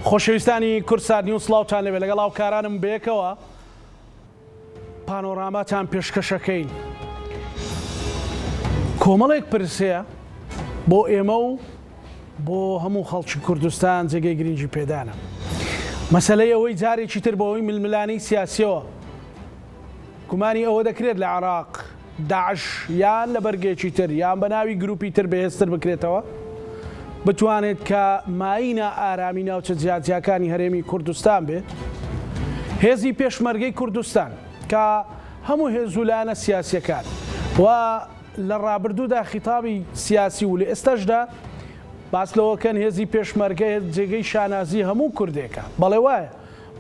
خۆشەویستانی کورسان نیوز سڵاوتان لەبێ لەگەڵ هاوکارانم بەیەکەوە پانۆراماتان پێشکەشەکەین. کۆمەڵێک پرسەیە بۆ ئێمە و بۆ هەموو خەڵکی کوردستان جێگەی گرنگی پێدانە. مەسەلەی ئەوەی جارێکی تر بۆەوەی ململانی سیاسیەوە گومانی ئەوە دەکرێت لە عێراق داعش یان لە بەرگێکی تر یان بە ناوی گروپی تر بەهێزتر بکرێتەوە بتوانێت کە ماینە ئارامی ناوچە جیاجیەکانی هەرێمی کوردستان بێت. هێزی پێشمەرگەی کوردستان کە هەموو هێزولانە سیاسیەکان و لە ڕابردوودا خیتابی سیاسی و لە ئێستاشدا باس لەوەکەن هێزی پێشمەرگە جێگەی شانازی هەموو کوردێکە بەڵێ وایە،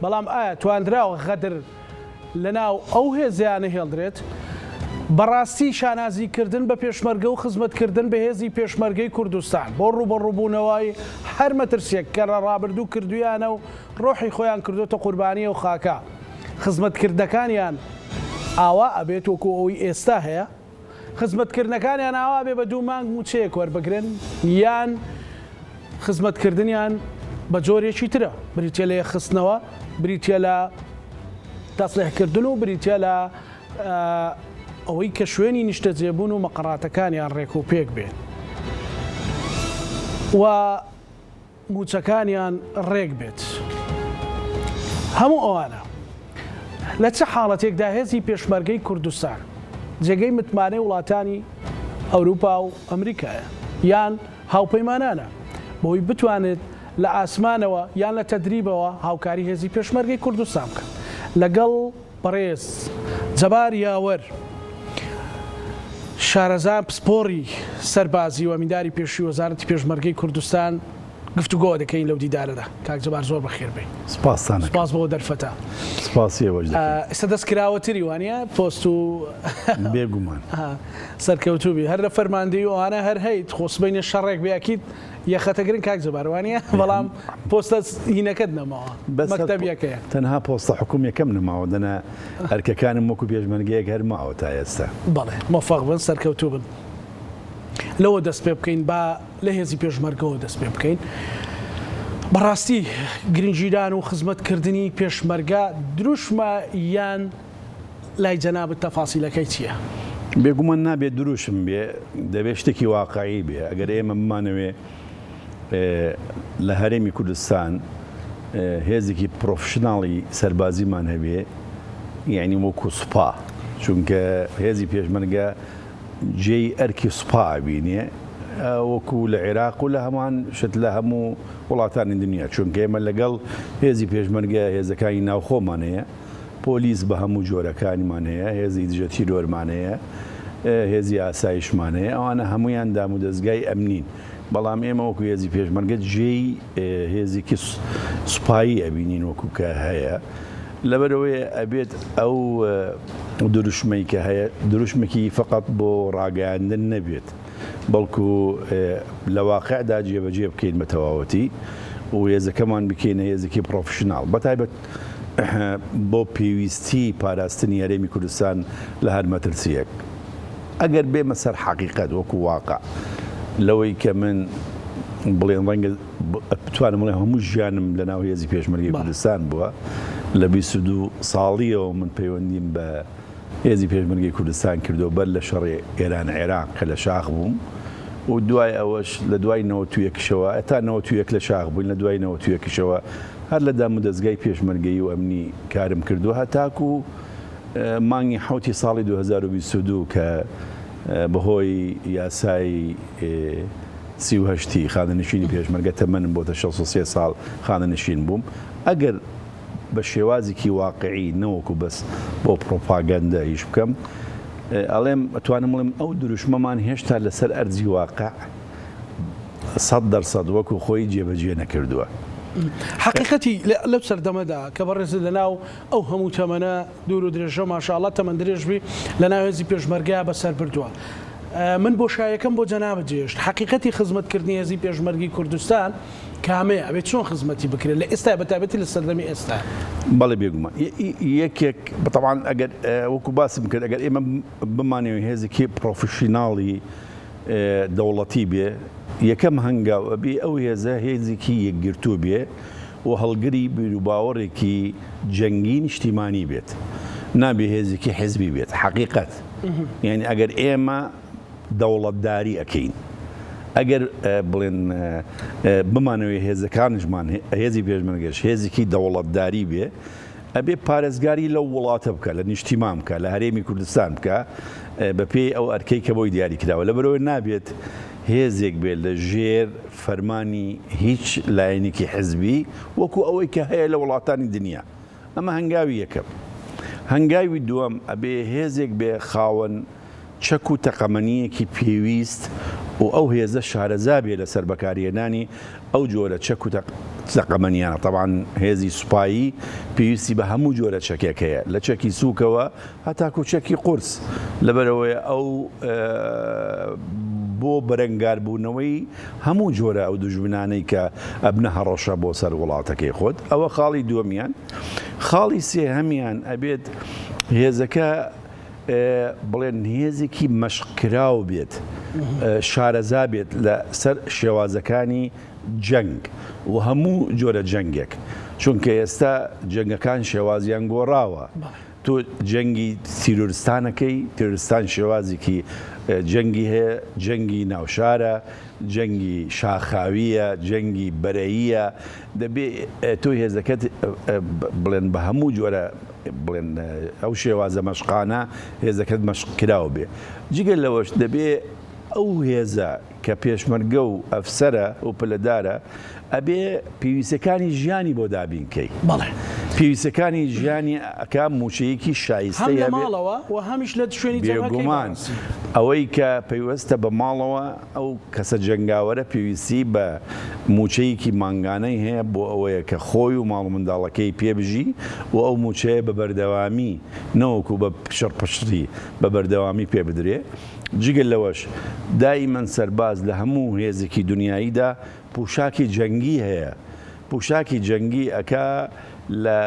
بەڵام ئایا توانراوە غەدر لەناو ئەو هێزیانە هێڵدرێت؟ بەڕاستی شانازیکردن بە پێشمەرگە و خزمەتکردن بە هێزی پێشمەرگەی کوردستان بۆ ڕوبەڕووبوونەوەی هەر مەترسێک کە لە ڕابردوو کردویانە و ڕۆحی خۆیان کردوتە قوربانیە و خاکە خزمەتکردەکانیان ئاوا ئەبێت وەکو ئەوی ئێستا هەیە؟ خزمەتکردنەکانیان ئاوا بێ بە دوو مانگ موچەیەک وەربگرن یان خزمەتکردنیان بە جۆرێکی ترە، بریتە لە یەخستنەوە، بریتە لە تەسلیحکردن و بریتە لە ئەوەی کە شوێنی نیشتە جێبوون و مەقەڕاتەکانیان ڕێک و پێک بێن و موچەکانیان ڕێک بێت. هەموو ئەوانە لە چه حاڵەتێکدا هێزی پێشمەرگەی کوردستان جێگەی متمانەی وڵاتانی ئەوروپا و ئەمریکایە یان هاوپەیمانانە بۆی بتوانێت لە ئاسمانەوە یان لە تەدریبەوە هاوکاری هێزی پێشمەرگەی کوردستان بکەن لەگەڵ بەڕێز جەبار یاوەر شارەزا پسپۆڕی سەربازی و ئەمینداری پێشووی وەزارەتی پێشمەرگەی کوردستان گفتوگۆ دەکەین لەو دیدارەدا. کاک جەبار زۆر بەخێر بێ. سپاس بۆ دەرفەتە. سپاسی ئێوەش دەکەین. ئێستا دەستکراوەتری وانە پۆست و بێگومان سەرکەوتوبی هەر لە فەرماندەی ئەوانە هەر هەیت خۆسبەینە شەڕێک بێکیت یەخەتەگرن کاک جەبار وانە بەڵام پۆستە هینەکەت نەماوە مەکتەبیەکەیە تەنها پۆستە حکوم یەکەم نەماوە دەنا ئەرکەکانم وەکو پێشمەرگەیەک هەرماوە تا ئێستا. بەڵێ مۆفەق بن سەرکەوتوو بن لەوە دەست پێ بکەین با لە هێزی پێشمەرگەوە دەست پێ بکەین. بەڕاستی گرنگیدان و خزمەتکردنی پێشمەرگە دروشمە یان لای جەنابەت تەفاسیلەکەی چییە؟ بێگومان نابێت دروشم بێ، دەبێت شتێکی واقعی بێ. ئەگەر ئێمە بمانەوێ لە هەرێمی کوردستان هێزێکی پرۆفشناڵی سەربازیمان هەبێ یعنی وەکو سوپا، چونکە هێزی پێشمەرگە جێی ئەرکی سوپا بینێ وەکو لە عێراق و لە هەمان شت لە هەموو وڵاتانی دنیا، چونکە ئێمە لەگەڵ هێزی پێشمەرگە هێزەکانی ناوخۆمان هەیە، پۆلیس بە هەموو جۆرەکانیمان هەیە، هێزی دژە تیرۆرمان هەیە، هێزی ئاسایشمان هەیە، ئەوانە هەمویان دام و دەستگای ئەمنین. بەڵام ئێمە وەکو هێزی پێشمەرگە جێی هێزێکی سوپایی ئەبینین وەکو کە هەیە. لەبەرەوەی ئەبێت ئەو دروشمەی کە هەیە دروشمێکی فقط بۆ ڕاگەاندن نەبێت، بەڵکو لە واقعدا جێبەجێ بکەین بە تەواوەتی و هێزەکەمان بکەینە هێزێکی پرۆفشناڵ بەتایبەت بۆ پێویستی پاراستنی هەرێمی کوردستان لە هەر مەترسیەک. ئەگەر بێمە سەر حەقیقەت وەکو واقع لەوەی کە من بڵێن ڕەنگە بتوانم بڵێ هەموو ژیانم لە ناو هێزی پێشمەرگەی کوردستان بووە، لە 22 ساڵیەوە من پەیوەندیم بە هێزی پێشمەرگەی کوردستان کردو بەر لە شەڕی ئێران عێراق کە لە شاخ بووم و دوای ئەوەش لە دوای 91شەوە ئەتا 91 لە شاخ بووین، لە دوای 91شەوە هەر لە دام و دەستگای پێشمەرگەی و ئەمنی کارم کردو هەتاکو مانگی حوتی ساڵی 2022 کە بەهۆی یاسای 38 خانەنشینی پێشمەرگە تەمەنم بۆتە 63 ساڵ خانەنشین بووم. ئەگەر بە شێوازێکی واقعی نەوەکو بەس بۆ پرۆپاگەندە هیچ بکەم ئەڵێم ئەتوانم بڵێم ئەو دروشمەمان هێشتا لەسەر ئەرزی واقع 100% وەکو خۆی جێبەجێ نەکردووە. حقیقەتی لەو سەردەمەدا کە بەڕێز لەناو ئەو هەموو تەمەنە دوور و درێژە ماشاءالله تەمەند درێژبی لەناو هێزی پێشمەرگەیە بەسەر بردووە. من بۆ شایەکەم بۆ جەنابەت جێشت حقیقەتی خزمەتکردنی هێزی پێشمەرگی کوردستان کامەیە ئەبێت چۆن خزمەتی بکرێت لە ئێستا بەتایبەتی لە سەردەمی ئێستا؟ بەڵێ بێگومان یەکێک بەتەواان ئەگەر وەکو باسم کرد ئەگەر ئێمە بمانەوە هێزێکی پرۆفشناڵی دەوڵەتی بێ یەکەم هەنگاو ئەبێ ئەو هێزە هێزێکی یەکگرتوو بێ و هەڵگری بیر و باوەڕێکی جەنگی نیشتیمانی بێت نابێ هێزێکی حزبی بێت حقیقەت یعنی ئەگەر ئێمە دەوڵەتداری ئەەکەین ئەگەر بڵێن بمانەوەی هێزەکانشمان هێزی پێشمەرگەش هێزێکی دەوڵەتداری بێ ئەبێ پارێزگاری لەو وڵاتە بکە لە نیشتیمان بکە لە هەرێمی کوردستان بکە بە پێی ئەو ئەرکەی کە بۆی دیاری کراوە لەبەرەوەی نابێت هێزێک بێت لە ژێر فەرمانی هیچ لایەنێکی حزبی وەکو ئەوەی کە هەیە لە وڵاتانی دنیا ئەمە هەنگاوی یەکەم هەنگاوی دووەم ئەبێ هێزێک بێ خاوەن چەک و تەقەمەنیەکی پێویست و ئەو هێزە شارەزا بێ لەسەر بەکارهێنانی ئەو جۆرە چەک و تەقەمەنیانە طبعاً هێزی سوپایی پێویستی بە هەموو جۆرە چەکێک هەیە لە چەکی سووکەوە هەتاکو چەکی قورس لەبەرەوەی ئەو بۆ بەرەنگاربوونەوەی هەموو جۆرە ئەو دوژمنانەی کە ئەبنە هەڕەشە بۆ سەر وڵاتەکەی خۆت ئەوە خاڵی دووەمیان خاڵی سێهەمیان ئەبێت هێزەکە بڵێن هێزێکی مەشقکراو بێت شارەزا بێت لە سەر شێوازەکانی جەنگ و هەموو جۆرە جەنگێک چونکە ئێستا جەنگەکان شێوازیان گۆڕاوە تۆ جەنگی تیرۆریستانەکەی تیرۆریستان شێوازێکی جەنگی هەیە جەنگی ناوشارە جەنگی شاخاویە جەنگی بەرەییە دەبێ تۆ هێزەکەت بڵێن بە هەموو جۆرە بڵێن ئەو شێوازە مەشقانە هێزەکەت مەشقکراو بێ جگەل لەوەش دەبێ ئەو هێزە کە پێشمەرگە و ئەفسەرە و پلەدارە ئەبێ پێویستەکانی ژیانی بۆ دابینکەی پێویستەکانی ژیانی ئەکا موچەیەکی شایستەی هەم لە ماڵەوە و هەمیش لە شوێنی بێگومان ئەوەی کە پەیوەستە بە ماڵەوە ئەو کەسە جەنگاوەرە پێویستی بە موچەیەکی مانگانەی هەیە بۆ ئەوەیە کە خۆی و ماڵ منداڵەکەی پێبژی و ئەو موچەیە بە بەردەوامی نەوەکو بە پشڕپشتی بە بەردەوامی پێ بدرێ جگەل لەوەش دایمەن سەرباز لە هەموو هێزێکی دنیاییدا پوشاکی جەنگی هەیە پوشاکی جەنگی ئەکا لە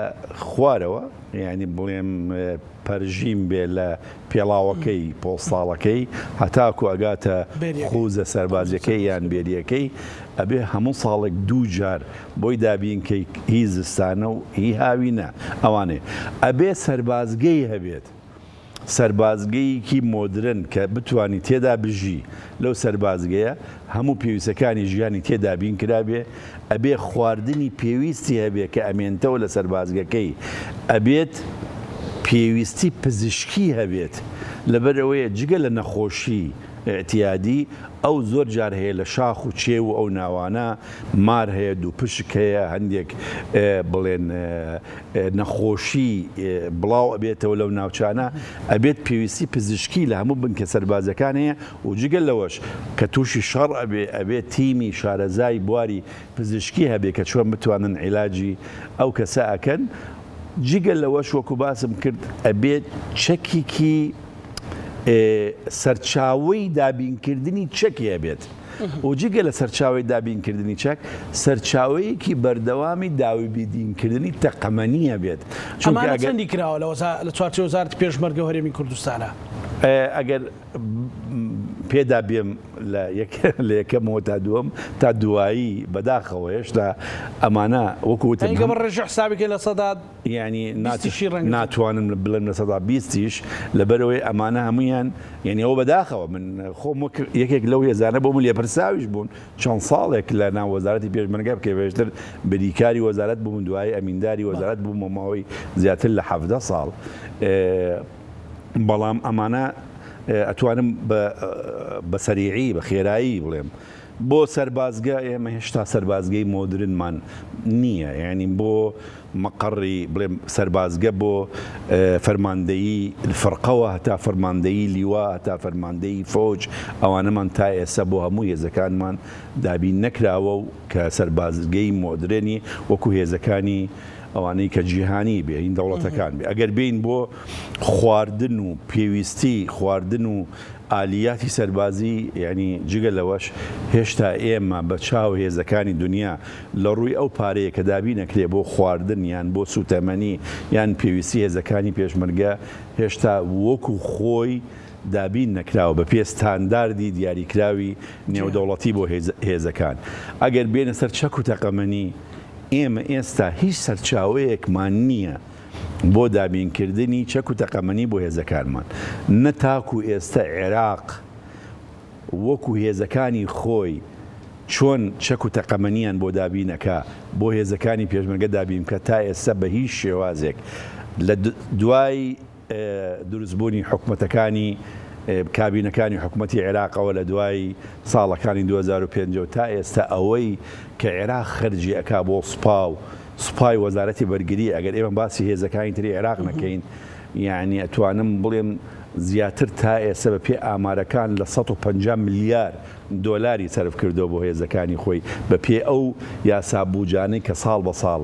خوارەوە یعنی بڵێم پەرژیم بێ لە پێڵاوەکەی پۆستاڵەکەی هەتاکو ئەگاتە خوزە سەربازیەکەی یان بێریەکەی ئەبێ هەموو ساڵێک دوو جار بۆی دابینکەی هی زستانە و هی هاوینە ئەوانێ ئەبێ سەربازگەی هەبێت سەربازگەیەکی مۆدرن کە بتوانی تێدا بژی لەو سەربازگەیە هەموو پێویستەکانی ژیانی تێدا بین کرابێ ئەبێ خواردنی پێویستی هەبێ کە ئەمێنتەوە لە سەربازگەکەی ئەبێت پێویستی پزیشکی هەبێت لەبەرەوەیە جگە لە نەخۆشی ئەتیادی ئەو زۆر جار هەیە لە شاخ و چێ و ئەو ناوانە مار هەیە دوو پشک هەیە هەندێک بڵێن نەخۆشی بڵاو ئەبێتەوە لەو ناوچانە ئەبێت پێویستی پزیشکی لە هەموو بنکە سەربازەکان هەیە و جگەل لەوەش کە تووشی شەڕ ئەبێت تیمی شارەزای بواری پزیشکی هەبێ کە چۆن بتوانن عیلاجی ئەو کەسە ئەکەن جگەل لەوەش وەکو باسم کرد ئەبێت چەکێکی سەرچاوەی دابینکردنی چەکی هەبێت و جگە لە سەرچاوی دابینکردنی چەک سەرچاوەیەکی بەردەوامی داوی بیدینکردنی تەقەمەنیە بێت ئەمانە چەندی کراوە لە چوارچێ وەزارەتی پێشمەرگە هەرێمی کوردستانە ئەگەر پێدا بێم لە یەکەمەوە تا دووەم تا دوایی بەداخەوە هێشتا ئەمانە وەکوتم ڕێژە حسابێکی لە سەدا ینی ناتوانم بڵێم لە سەدا بیستیش لەبەرەوەی ئەمانە هەمویان یعنی ئەوە بەداخەوە من خۆم یەکێک لەو هێزانە بۆم لێپرساویش بوون چەند ساڵێک لە ناو وەزارەتی پێشمەرگە بکە بێژتر بریکاری وەزارەت بووم دوای ئەمینداری وەزارەت بوومە ماوەی زیاتر لە 17 ساڵ بەڵام ئەمانە ئەتوانم بە سەریعی بە خێرایی بڵێم بۆ سەربازگە ئێمە هێشتا سەربازگەی مۆدرنمان نییە یعنی بۆ مەقڕی بڵێم سەربازگە بۆ فەرماندەیی فەرقەوە هەتا فەرماندەیی لیوا هەتا فەرماندەیی فۆج ئەوانەمان تا ئێستا بۆ هەموو هێزەکانمان دابین نەکراوە و کە سەربازگەی مۆدرێنی وەکو هێزەکانی ئەوانەی کە جیهانی بێ این دەوڵەتەکان بێ ئەگەر بین بۆ خواردن و پێویستی خواردن و ئالیاتی سەربازی ینی جگە لەوەش هێشتا ئێمە بە چاو هێزەکانی دنیا لە ڕووی ئەو پارەیە کە دابی نەکرێ بۆ خواردن یان بۆ سوتەمەنی یان پێویستی هێزەکانی پێشمەرگە هێشتا وەکو خۆی دابین نەکراوە بە پێستانداردی دیاریکراوی نێودەوڵەتی بۆ هێزەکان ئەگەر بێنە سەر چەک و تەقەمەنی ئێمە ئێستا هیچ سەرچاوەیەکمان نییە بۆ دابینکردنی چەک و تەقەمەنی بۆ هێزەکانمان نەتاکو ئێستا عێراق وەکو هێزەکانی خۆی چۆن چەک و تەقەمەنیان بۆ دابینەکە بۆ هێزەکانی پێشمەرگە دابین کە تا ئێستا بە هیچ شێوازێک لە دوای دروستبوونی حکومەتەکانی کابینەکانی حکوومەتی عێراقەوە لە دوای ساڵەکانی 2005 تا ئێستا ئەوەی کە عێراق خەرجی ئەکا بۆ سوپای وەزارەتی بەرگری ئەگەر ئێمە باسی هێزەکانی تری عێراق نەکەین یعنی ئەتوانم بڵێم زیاتر تا ئێستا بە پێ ئامارەکان لە 150 ملیار دۆلاری سەرف کردو بۆ هێزەکانی خۆی بە پێ ئەو یاسابوجانەی کە ساڵ بە ساڵ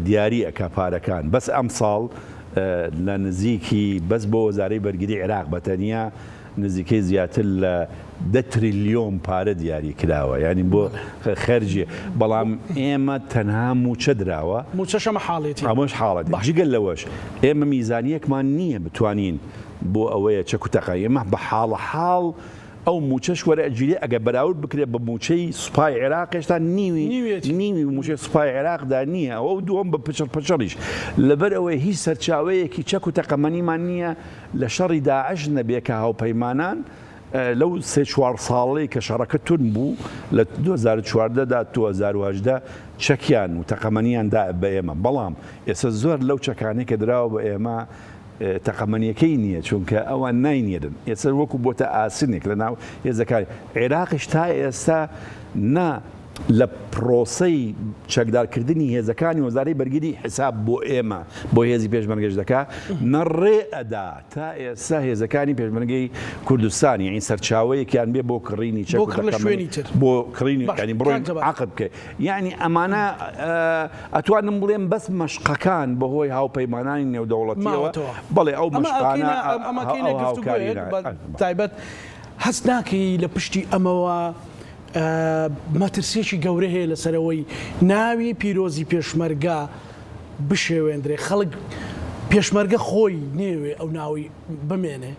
دیاری ئەکا پارەکان بەس ئەم ساڵ لە نزیکی بەس بۆ وەزارەی بەرگری عێراق بەتەنیا نزیکەی زیاتر لە 10 تریلیۆن پارە دیاری کراوە ینی بۆ خەرجی بەڵام ئێمە تەنها موچە دراوە موچەشەمە حاڵێتی ئەمەش حاڵەتی جگەل لەوەش ئێمە میزانیەکمان نییە بتوانین بۆ ئەوەیە چەک و تەقە ئێمە بە حاڵ ئەو موچەش وەرەگیری ئەگە بەراورد بکرێت بە موچەی سوپای عێراق هێشتا نیوی موچەی سوپای عێراقدا نییە ئەو دووەم بە پچڕیش لەبەر ئەوەی هیچ سەرچاوەیەکی چەک و تەقەمەنیمان نییە لە شەڕی داعش نەبێکە هاوپەیمانان لەو 3-4 ساڵەی کە شەڕەکە تون بوو لە 2014دا 2018 چەکیان و تەقەمەنیاندا بە ئێمە بەڵام ئێستا زۆر لەو چەکانەی کە دراوە بە ئێمە تەقەمەنیەکەی نییە چونکە ئەوان ناینێرن ئێستا وەکو بۆتە ئاسنێک لە ناو هێزەکانی عێراقیش تا ئێستا نا لە پرۆسەی چەکدارکردنی هێزەکانی وەزارەی بەرگری حساب بۆ ئێمە بۆ هێزی پێشمەرگەش دەکا نەڕێ ئەدا تا ئێستا هێزەکانی پێشمەرگەی کوردستان یعنی سەرچاوەیەکیان بێ بۆ کڕینی چەک بۆ کڕینی ینی بڕۆین عەقد بکە یعنی ئەمانە ئەتوانم بڵێم بەس مەشقەکان بەهۆی هاوپەیمانانی نێودەوڵەتیەوە بەڵێ ئەو مەشقانە تایبەت هەست ناکەی لە پشتی ئەمەوە مەترسێکی گەورە هەیە لەسەرەوەی ناوی پیرۆزی پێشمەرگە بشێوێندرێ خەڵک پێشمەرگە خۆی نێوێ ئەو ناوی بمێنێ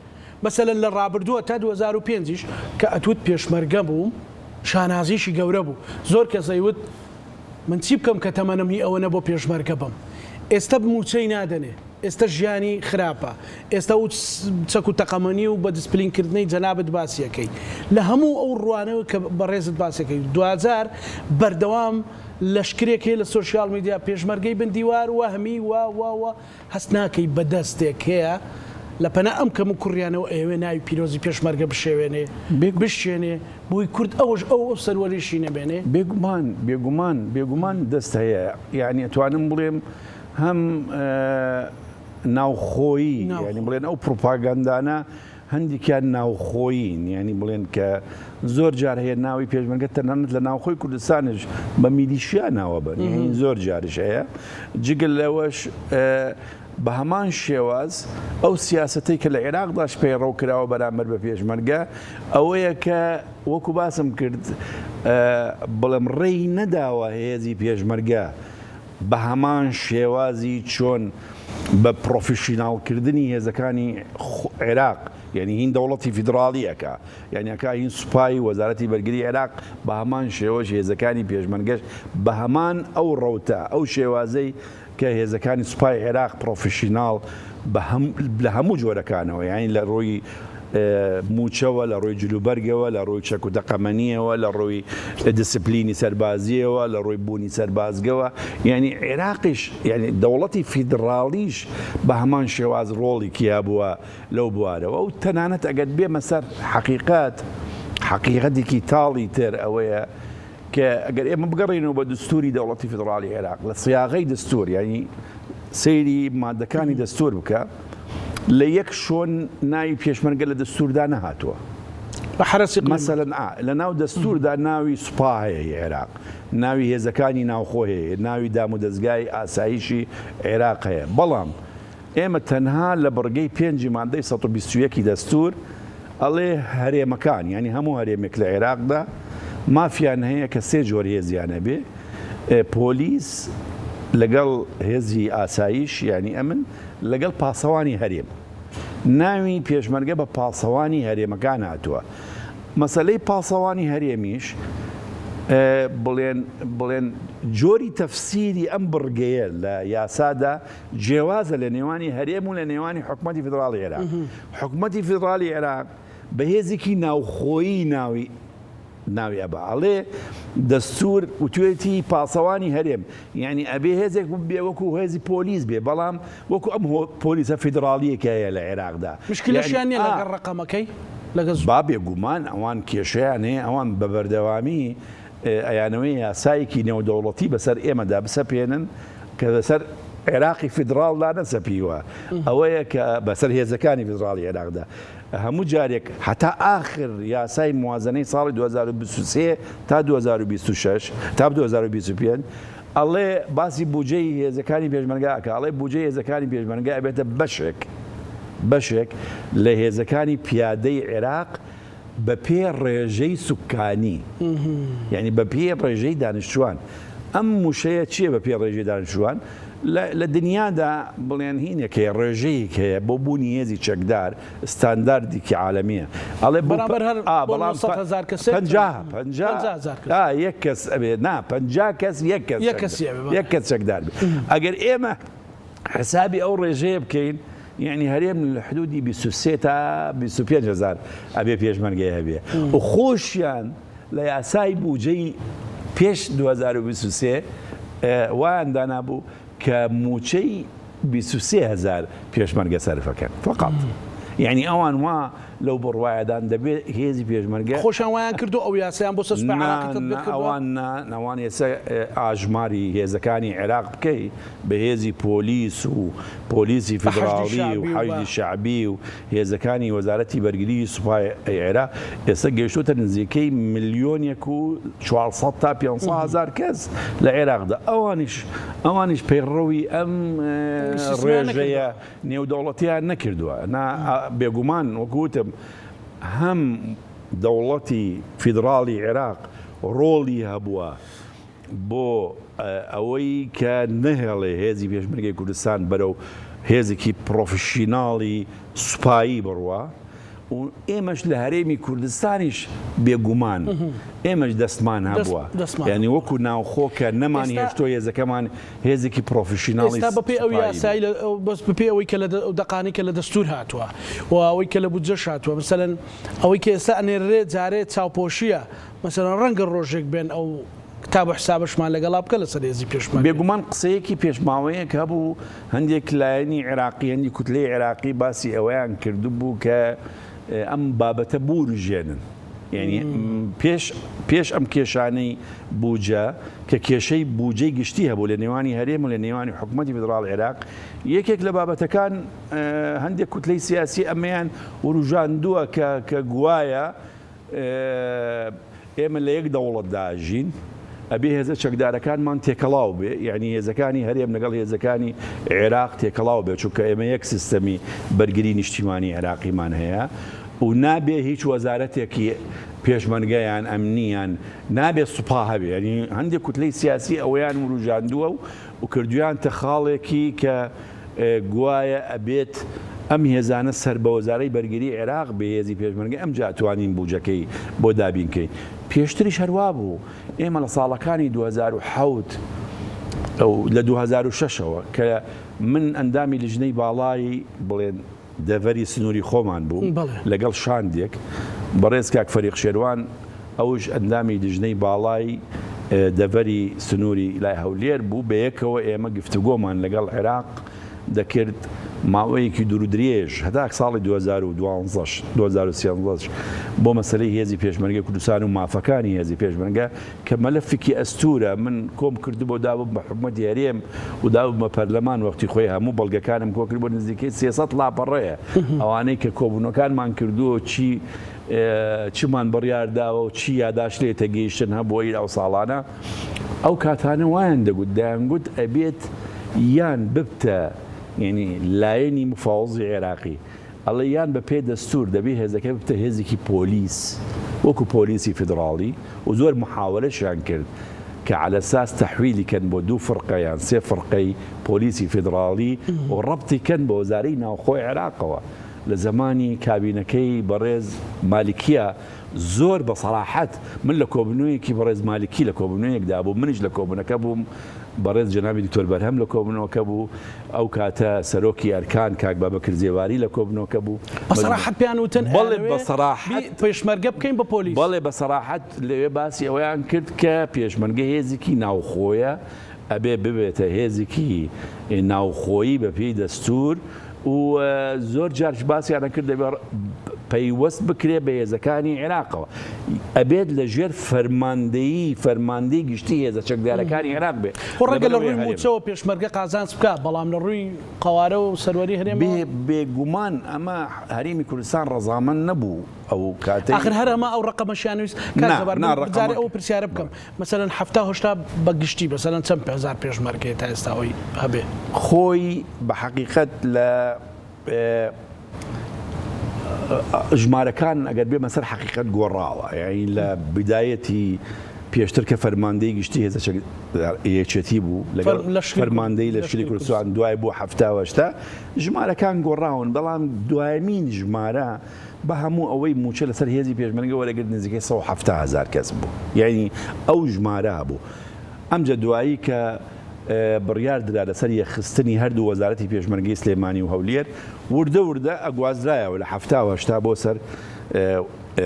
مەسەلەن لە ڕابردووە تا 2005 کە ئەتوت پێشمەرگە بووم شانازیشی گەورە بوو زۆر کەسەیوت من چی بکەم کە تەمەنەمی ئەوەنە بۆ پێشمەرگە بم ئێستا موچەی نادەنێ ئێستا ژیانی خراپە ئێستا و چەک و تەقەمەنی و بە دیسپلینکردنەی جەنابەت باسیەکەی لە هەموو ئەو ڕوانەوە کە بەڕێزت باسەکەی 2000 بەردەوام لەشکرێک هەیە لە سۆشیال میدیا پێشمەرگەی بندیوار وەهمی وا هەست ناکەی بەدەستێک هەیە لە پەنا ئەم کەم و کوڕیانەوە ئێوێ ناوی پیرۆزی پێشمەرگە بشێوێنێ بشێنێ بۆی کورد ئەوەش ئەو سەروەریشی نەبێنێ بێگومان دەست هەیە یعنی ئەتوانم بڵێم هەم ناوخۆیی ینی بڵێن ئەو پروپاگاندانە هەندێکیان ناوخۆیین ینی بڵێن کە زۆر جار هەیە ناوی پێشمەرگە تەنانەت لە ناوخۆی کوردستانش بە میلیشیا ناوە بن یعنی زۆر جارش هەیە جگەل لەوەش بە هەمان شێواز ئەو سیاسەتەی کە لە عێراقداش پەیڕەو کراوە بەرامبەر بە پێشمەرگە ئەوەیە کە وەکو باسم کرد بڵێم ڕێی نەداوە هێزی پێشمەرگە بە هەمان شێوازی چۆن بە پرۆفیشناڵکردنی هێزەکانی عێراق یعنی هین دەوڵەتی فیدراڵیەکە یعنیەکە هین سوپای وەزارەتی بەرگری عێراق بە هەمان شێوەش هێزەکانی پێشمەرگەش بە هەمان ئەو ڕەوتە ئەو شێوازەی کە هێزەکانی سوپای عێراق پرۆفیشناڵ لە هەموو جۆرەکانەوە یعنی لە ڕۆی موچەوە لە ڕۆی جلوبەرگەوە لە ڕۆی چەک و تەقەمەنیەوە لە ڕۆی دیسپلینی سەربازیەوە لە ڕۆی بوونی سەربازگەوە یعنی عێراقیش یعنی دەوڵەتی فیدراڵیش بە هەمان شێواز ڕۆڵی کیا بووە لەو بوارەوە و تەنانەت ئەگەر بێمە سەر حەقیقەتێکی تاڵی تر ئەوەیە کە ئەگەر ئێمە بگەڕێنەوە بە دستوری دەوڵەتی فیدراڵی عێراق لە سیاغەی دستور ینی سەیری مادەکانی دەستور بکە لە یەک شۆن ناوی پێشمەرگە لە دەستوردا نەهاتووە مەسەلەن لە ناو دەستوردا ناوی سوپا هەیە عێراق ناوی هێزەکانی ناوخۆ هەیە ناوی دام و دەستگای ئاسایشی عێراق هەیە بەڵام ئێمە تەنها لە بڕگەی 5 مادەی 121 دەستور ئەڵێ هەرێمەکان ینی هەموو هەرێمێک لە عێراقدا مافیان هەیە کە 3 جۆر هێزیانە بێ پۆلیس لەگەڵ هێزی ئاسایش ینی ئەمن لەگەڵ پاسەوانی هەرێم ناوی پێشمەرگە بە پاسەوانی هەرێمەکان هاتووە مەسەلەی پاسەوانی هەرێمیش 1 جۆرە هێزیانە بێ پۆلیس لەگەڵ هێزی ئاسایش یعنی ئەمن لەگەڵ پاسەوانی هەرێم ناوی پێشمەرگە بە پاسەوانی هەرێمەکان هاتووە بڵێن جۆری تەفسیری ئەم بڕگەیە لە یاسادا جیاوازە لە نێوانی هەرێم و لە نێوانی حکوومەتی فیدراڵی عێراق. حکوومەتی فیدراڵی عێراق بەهێزێکی ناوخۆیی ناوی ئەبە ئەڵێ دەستور وتوێتی پاسەوانی هەرێم، یعنی ئەبێ هێزێک بێ وەکو هێزی پۆلیس بێ، بەڵام وەکو ئەم پۆلیسە فیدراڵیەکەیە لە عێراقدا. مشکلەشیان نیە لەگەڵ ڕقەمەکەی با بێگومان ئەوان کێشەیان هەیە، ئەوان بە بەردەوامی ئەیانەوەی یاسایەکی نێودەوڵەتی بەسەر ئێمەدا بسەپێنن کە بەسەر عێراقی فیدراڵدا نەسەپیوە، ئەوەیە کە بەسەر هێزەکانی فیدراڵی عێراقدا هەموو جارێک هەتا ئاخر یاسای موازنەی ساڵی 2023 تا 2026 تا 2025 ئەڵێ باسی بودجەی هێزەکانی پێشمەرگاکە، ئەڵێ بودجەی هێزەکانی پێشمەرگا ئەبێتە بەشێک لە هێزەکانی پیادەی عێراق بە پێ ڕێژەی سوکانی، یعنی بە پێ ڕێژەی دانیشتووان. ئەم موشەیە چییە بە پێ ڕێژەی دانیشتووان؟ لە دنیادا بڵێن هینێکەیە ڕێژەیەک هەیە بۆ بوونی هێزی چەکدار ستانداردێکی عالەمیە. ئەڵێ بەڵام 100,000 کەس 50 یەک کەس ئەبێ نا 50 کەس یەک کەس چەکدار بێت. ئەگەر ئێمە حسابی ئەو ڕێژەیە بکەین، یعنی هەرێم لە حدودی 23 تا 25,000 ئەبێ پێشمەرگەی هەبێ و خۆشیان لە یاسای بودجەی پێش 2023 وایان دانابوو کە موچەی 23,000 پێشمەرگە سەرفەکەن فقط. یعنی ئەوان وا لەو بڕوایەدان دەبێت هێزی پێشمەرگە خۆشیان وایان کردو ئەو یاسایان بۆ سەسپە ئەوان ئێستا ئاژماری هێزەکانی عێراق بکەی بە هێزی پۆلیس و پۆلیسی فیدراڵی و حەشدی شەعبی و هێزەکانی وەزارەتی بەرگری سوپای عێراق ئێستا گەیشتوتە نزیکەی 1,400,000 تا 500,000 کەس لە عێراقدا. ئەوانیش پەیڕەوی ئەم ڕێژەیە نێودەوڵەتیان نەکردووە. بێگومان وەکوتم هەم دەوڵەتی فیدراڵی عێراق ڕۆڵی هەبووە بۆ ئەوەی کە نەهێڵێ هێزی پێشمەرگەی کوردستان بەرەو هێزێکی پرۆفشیناڵی سوپایی بڕوە، و ئێمەش لە هەرێمی کوردستانیش بێگومان ئێمەش دەستمان هەبووە، یعنی وەکو ناوخۆکە نەمانی هێشتۆ هێزەکەمان هێزێکی پرۆفشیناڵی بەپێ ئەو یاسایی بەس بپێ ئەوەی کە لە دەقانی کە لە دەستور هاتووە و ئەوەی کە لە بودجەش هاتووە، مەسەلەن ئەوەی کە ئێستا ئەنێرێت جارێت چاوپۆشیە، مەسەلەن ڕەنگە ڕۆژێک بێن ئەو کتاب حسابشمان لەگەڵا بکە لەسەر هێزی پێشمەرگە. بێگومان قسەیەکی پێشماوەیەک هەبوو هەندێک لایەنی عێراقی، هەندی کوتلەی عێراقی باسی ئەوەیان کردو بوو کە ئەم بابەتە بورژێنن، یعنی پێش ئەم کێشانەی بودجە کە کێشەی بودجەی گشتی هەبوو لە نێوانی هەرێم و لە نێوانی حکوومەتی فیدراڵی عێراق، یەکێک لە بابەتەکان هەندێک کوتلەی سیاسی ئەمەیان وروژاندووە کە گوایە ئێمە لە یەک دەوڵەتدا ژین، ئەبێ هێزە چەکدارەکانمان تێکەڵاو بێ، یعنی هێزەکانی هەرێم لەگەڵ هێزەکانی عێراق تێکەڵاو بێ، چونکە ئێمە یەک سیستەمی بەرگری نیشتیمانی عێراقیمان هەیە و نابێ هیچ وەزارەتێکی پێشمەرگەیان ئەمنیان نابێت سوپا هەبێ. ینی هەندێک کوتلەی سیاسی ئەوەیان وروژاندووە و کردویانتە خاڵێکی کە گوایە ئەبێت ئەم هێزانە سەر بە وەزارەی بەرگری عێراق بە هێزی پێشمەرگە ئەم جاتوانین بودجەکەی بۆ دابینکەی. پێشتریش هەروە بوو، ئێمە لە ساڵەکانی 2007 لە 2006ەوە کە من ئەندامی لژنەی باڵای بڵێن دەڤەری سنووری خۆمان بوو لەگەڵ شاندێک بەڕێز کاک فەریق شێروان، ئەوش ئەندامی لژنەی باڵای دەڤەری سنووری لای هەولێر بوو، بەیەکەوە ئێمە گفتوگۆمان لەگەڵ عێراق دەکرد ماوەیەکی دوور و درێژ هەتا ساڵی 2013 بۆ مەسەلەی هێزی پێشمەرگە کوردستان و مافەکانی هێزی پێشمەرگە کە مەلەفێکی ئەستورە من کۆم کردو بۆ دابووم بە حکوومەتی هەرێم و دابووم بە پەرلەمان وەختی خۆی هەموو بەڵگەکانم کۆ کرد بۆ نزیکەی 300 لاپەڕەیە ئەوانەی کە کۆبوونەکانمان کردووە چیمان بڕیارداوە و چی یاداش لێ تەگەیشتن هەبووە ئەو ساڵانە. ئەو کاتانە وایان دەگوت دایانگوت ئەبێت یان ببتە یعنی لایەنی مفاوزی عێراقی، ئەڵێ یان بە پێ دەستور دەبێ هێزەکە ببتە هێزێکی پۆلیس وەکو پۆلیسی فیدراڵی، و زۆر محاولەشیان کرد کە على ئەساس تەحویلی کەن بۆ 2 فرقە یان 3 فرقەی پۆلیسی فیدراڵی و ڕەبتی کەن بە وەزارەی ناوخۆی عێراقەوە لە زمانی کابینەکەی بەڕێز مالیکیە زۆر بە سەراحەت من لە کۆبنەوەیەکی بەڕێز مالیکی لە کۆبنەوەیەکدا بوو، منیش لە کۆبنەکە بووم، بەڕێز جەنابی دکتۆر بەرهەم لە کۆبنەوەکە بوو، ئەو کاتە سەرۆکی ئەرکان کاک بابەکر زێواری لە کۆبنەوەکە بوو. بە سەراحەت پیان وتن بەڵێ بە سەراحەت پێشمەرگە بکەین بە پۆلیس. بەڵێ بە سەراحەت لەوێ باسی ئەوەیان کرد کە پێشمەرگە هێزێکی ناوخۆیە ئەبێ ببێتە هێزێکی ناوخۆیی بە پێی دەستور و زۆر جارش باسییانە کرد دەبێت پەیوەست بکرێ بە هێزەکانی عێراقەوە، ئەبێت لە ژێر فەرماندەی گشتی هێزە چەکدارەکانی عێراق بێت. ڕەگە لە ڕووی موچەوە پێشمەرگە قازانج بکە، بەڵام لە ڕووی قەوارە و سەروەری هەرێمە بێگومان ئەمە هەرێمی کوردستان ڕەزامەند نەبوو ئەو کاتەی آخر هەر ئەمە ئەو ڕقەمەشیانویست کارزارێ ئەو پرسیارە بکەم مەسەرەن هەشتا بە گشتی بەسەرەن چەند هزار پێشمەرگێ تا ئێستاەوەی هەبێ خۆی بە حەقیقەت لە ژمارەکان ئەگەر بێ مەسەر حەقیقەت گۆڕاوە، یعنی لە بدایەتی پێشتر کە فەرماندەی گشتی هێزە یەکێتی بوو لەگەڵ فەرماندەی لەشکری کوردستان دوای بۆ هەفتاوەشتا ژمارەکان گۆڕاون، بەڵام دوایمین ژمارە بە هەموو ئەوەی موچە لەسەر هێزی پێشمەرگە وەرەگرت نزیکەی 170,000 کەس بوو، یعنی ئەو ژمارە بوو. ئەمجا دوایی کە بڕیار درا لەسەر یەخستنی هەردوو وەزارەتی پێشمەرگەی سلێمانی و هەولێر وردە ئەگوازرایەوە لە هەفتاوەشتا بۆ سەر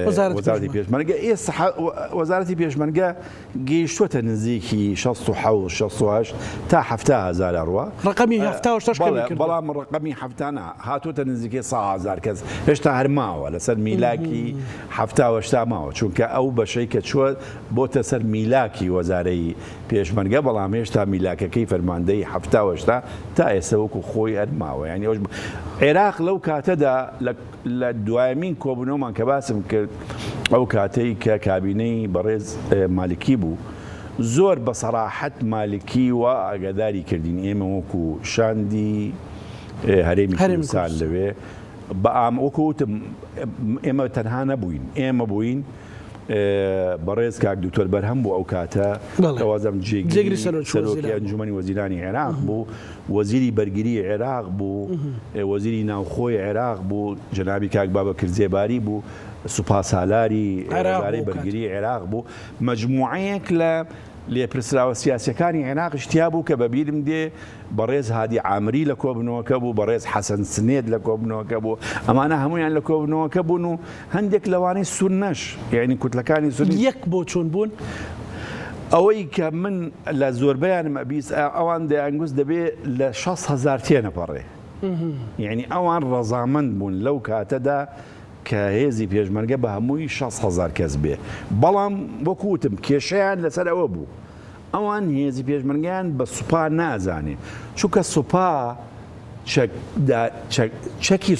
وەزارەتی پێشمەرگە. ئێستا وەزارەتی پێشمەرگە گەیشتووەتە نزیکی 68 تا 70,000 ڕوا ڕقەمی بەڵام ڕقەمی هەفتانە هاتووەتە نزیکەی 100,000 کەس هێشتا هەرماوە لەسەر میلاکی هەفتاوەشتا ماوە، چونکە ئەو بەشەی کە چووە بۆتە سەر میلاکی وەزارەی پێشمەرگە، بەڵام هێشتا میلاکەکەی فەرماندەی هەفتاوەشتا تا ئێستا وەکو خۆی هەرماوە. یعنی عێراق لەو کاتەدا لە دوایمین کۆبنەوەمان کە باسم کرد ئەو کاتەی کە کابینەی بەڕێز مالیکی بوو زۆر بە سەراحەت مالیکی و ئاگاداری کردین ئێمە وەکو شاندی هەرێمی کوردستان لەوێ بە وەکوتم ئێمە تەنها نەبووین، ئێمە بووین بەڕێز کاک دکتۆر بەرهەم بوو ئەو کاتە ئەوازەم جێگیری سەرۆکی ئەنجومەنی وەزیرانی عێراق بوو، وەزیری بەرگری عێراق بوو، وەزیری ناوخۆی عێراق بوو، جەنابی کاک بابەکر زێباری بوو، سوپاسالاری وەزارەی بەرگری عێراق بوو، مەجموعەیەک لە لێپرسراوە سیاسەکانی عێراق شتیا بوو کە بەبیرم دێ بەڕێز هادی عامری لە کۆبنەوەکە بوو، بەڕێز حەسەن سنێد لە کۆبنەوەکە بوو، ئەمانە هەمویان لە کۆبنەوەکە بوون و هەندێک لەوانەی سونەش یعنی کوتلەکانی سونی یەک بۆ چۆن بوون ئەوەی کە من لە زۆربەیانم ئەبیست ئەوان دەیانگوست دەبێ لە 60,000 تێنەپەڕێ، یعنی ئەوان ڕەزامەند بوون لەو کاتەدا کە هێزی پێشمەرگە بە هەمووی 60,000 کەس بێ، بەڵام وەکوتم کێشەیان لەسەر ئەوە بوو ئەوان هێزی پێشمەرگیان بە سوپا نازانێ، چونکە سوپا چەکی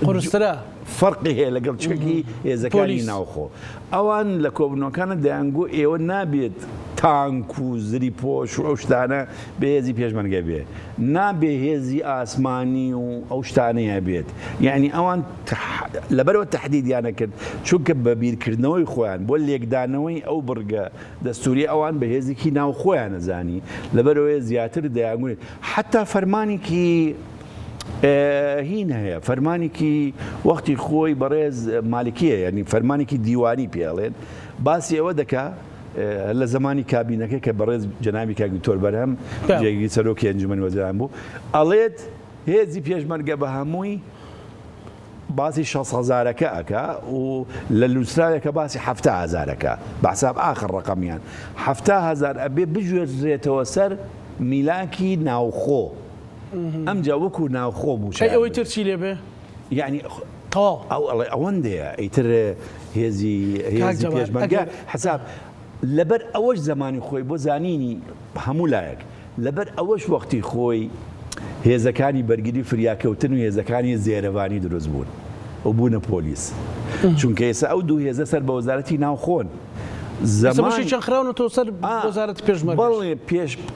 قورسترا فەرقی هەیە لەگەڵ چەکی هێزەکانی ناوخۆ. ئەوان لە کۆبنەوەکانە دەیانگو ئێوە نابێت تانک و زری پۆش و ئەو شتانە بە هێزی پێشمەرگە بێ، نابێ هێزی ئاسمانی و ئەو شتانەیە بێت، یعنی ئەوان لەبەرەوە تەحدیدیانە کرد چونکە بە بیرکردنەوەی خۆیان بۆ لێکدانەوەی ئەو بڕگە دەستوری ئەوان بە هێزێکی ناو خۆیان نەزانی، لەبەرەوەی زیاتر دەیانگوێت حتا فەرمانێکی هین هەیە، فەرمانێکی وەختی خۆی بەڕێز مالیکیە، یعنی فەرمانێکی دیوانی پێڵێن باسی ئەوە دەکا لە زمانی کابینەکە کە بەڕێز جەنابی کاک دکتۆر بەرهەم جێگیری سەرۆکی ئەنجومەنی وەزیران بوو، ئەڵێت هێزی پێشمەرگە بە هەمووی باسی 60,000ەکە ئەکا و لە لووسراوێکە باسی 70,000ەکە بەحساب ئاخر ڕقەمیان 70,000 ئەبێ بژێرێتەوە سەر میلاکی ناوخۆ، ئەمجا وەکو ناوخۆ بوو ئەوەی ترچی لێ بێ یعنی ئەوەندەیە ئەیتر هێزی پێشمەرگە حساب لەبەر ئەوەش زمانی خۆی بۆ زانینی هەموو لایەک، لەبەر ئەوەش وەختی خۆی هێزەکانی بەرگری فریاکەوتن و هێزەکانی زێرەوانی دروست بوون و بوونە پۆلیس، چونکە ئێستا ئەو دوو هێزە سەر بە وەزارەتی ناوخۆن زمانی چەند خراون تۆ سەر وەزارەتی پێشمەرگە. بەڵێ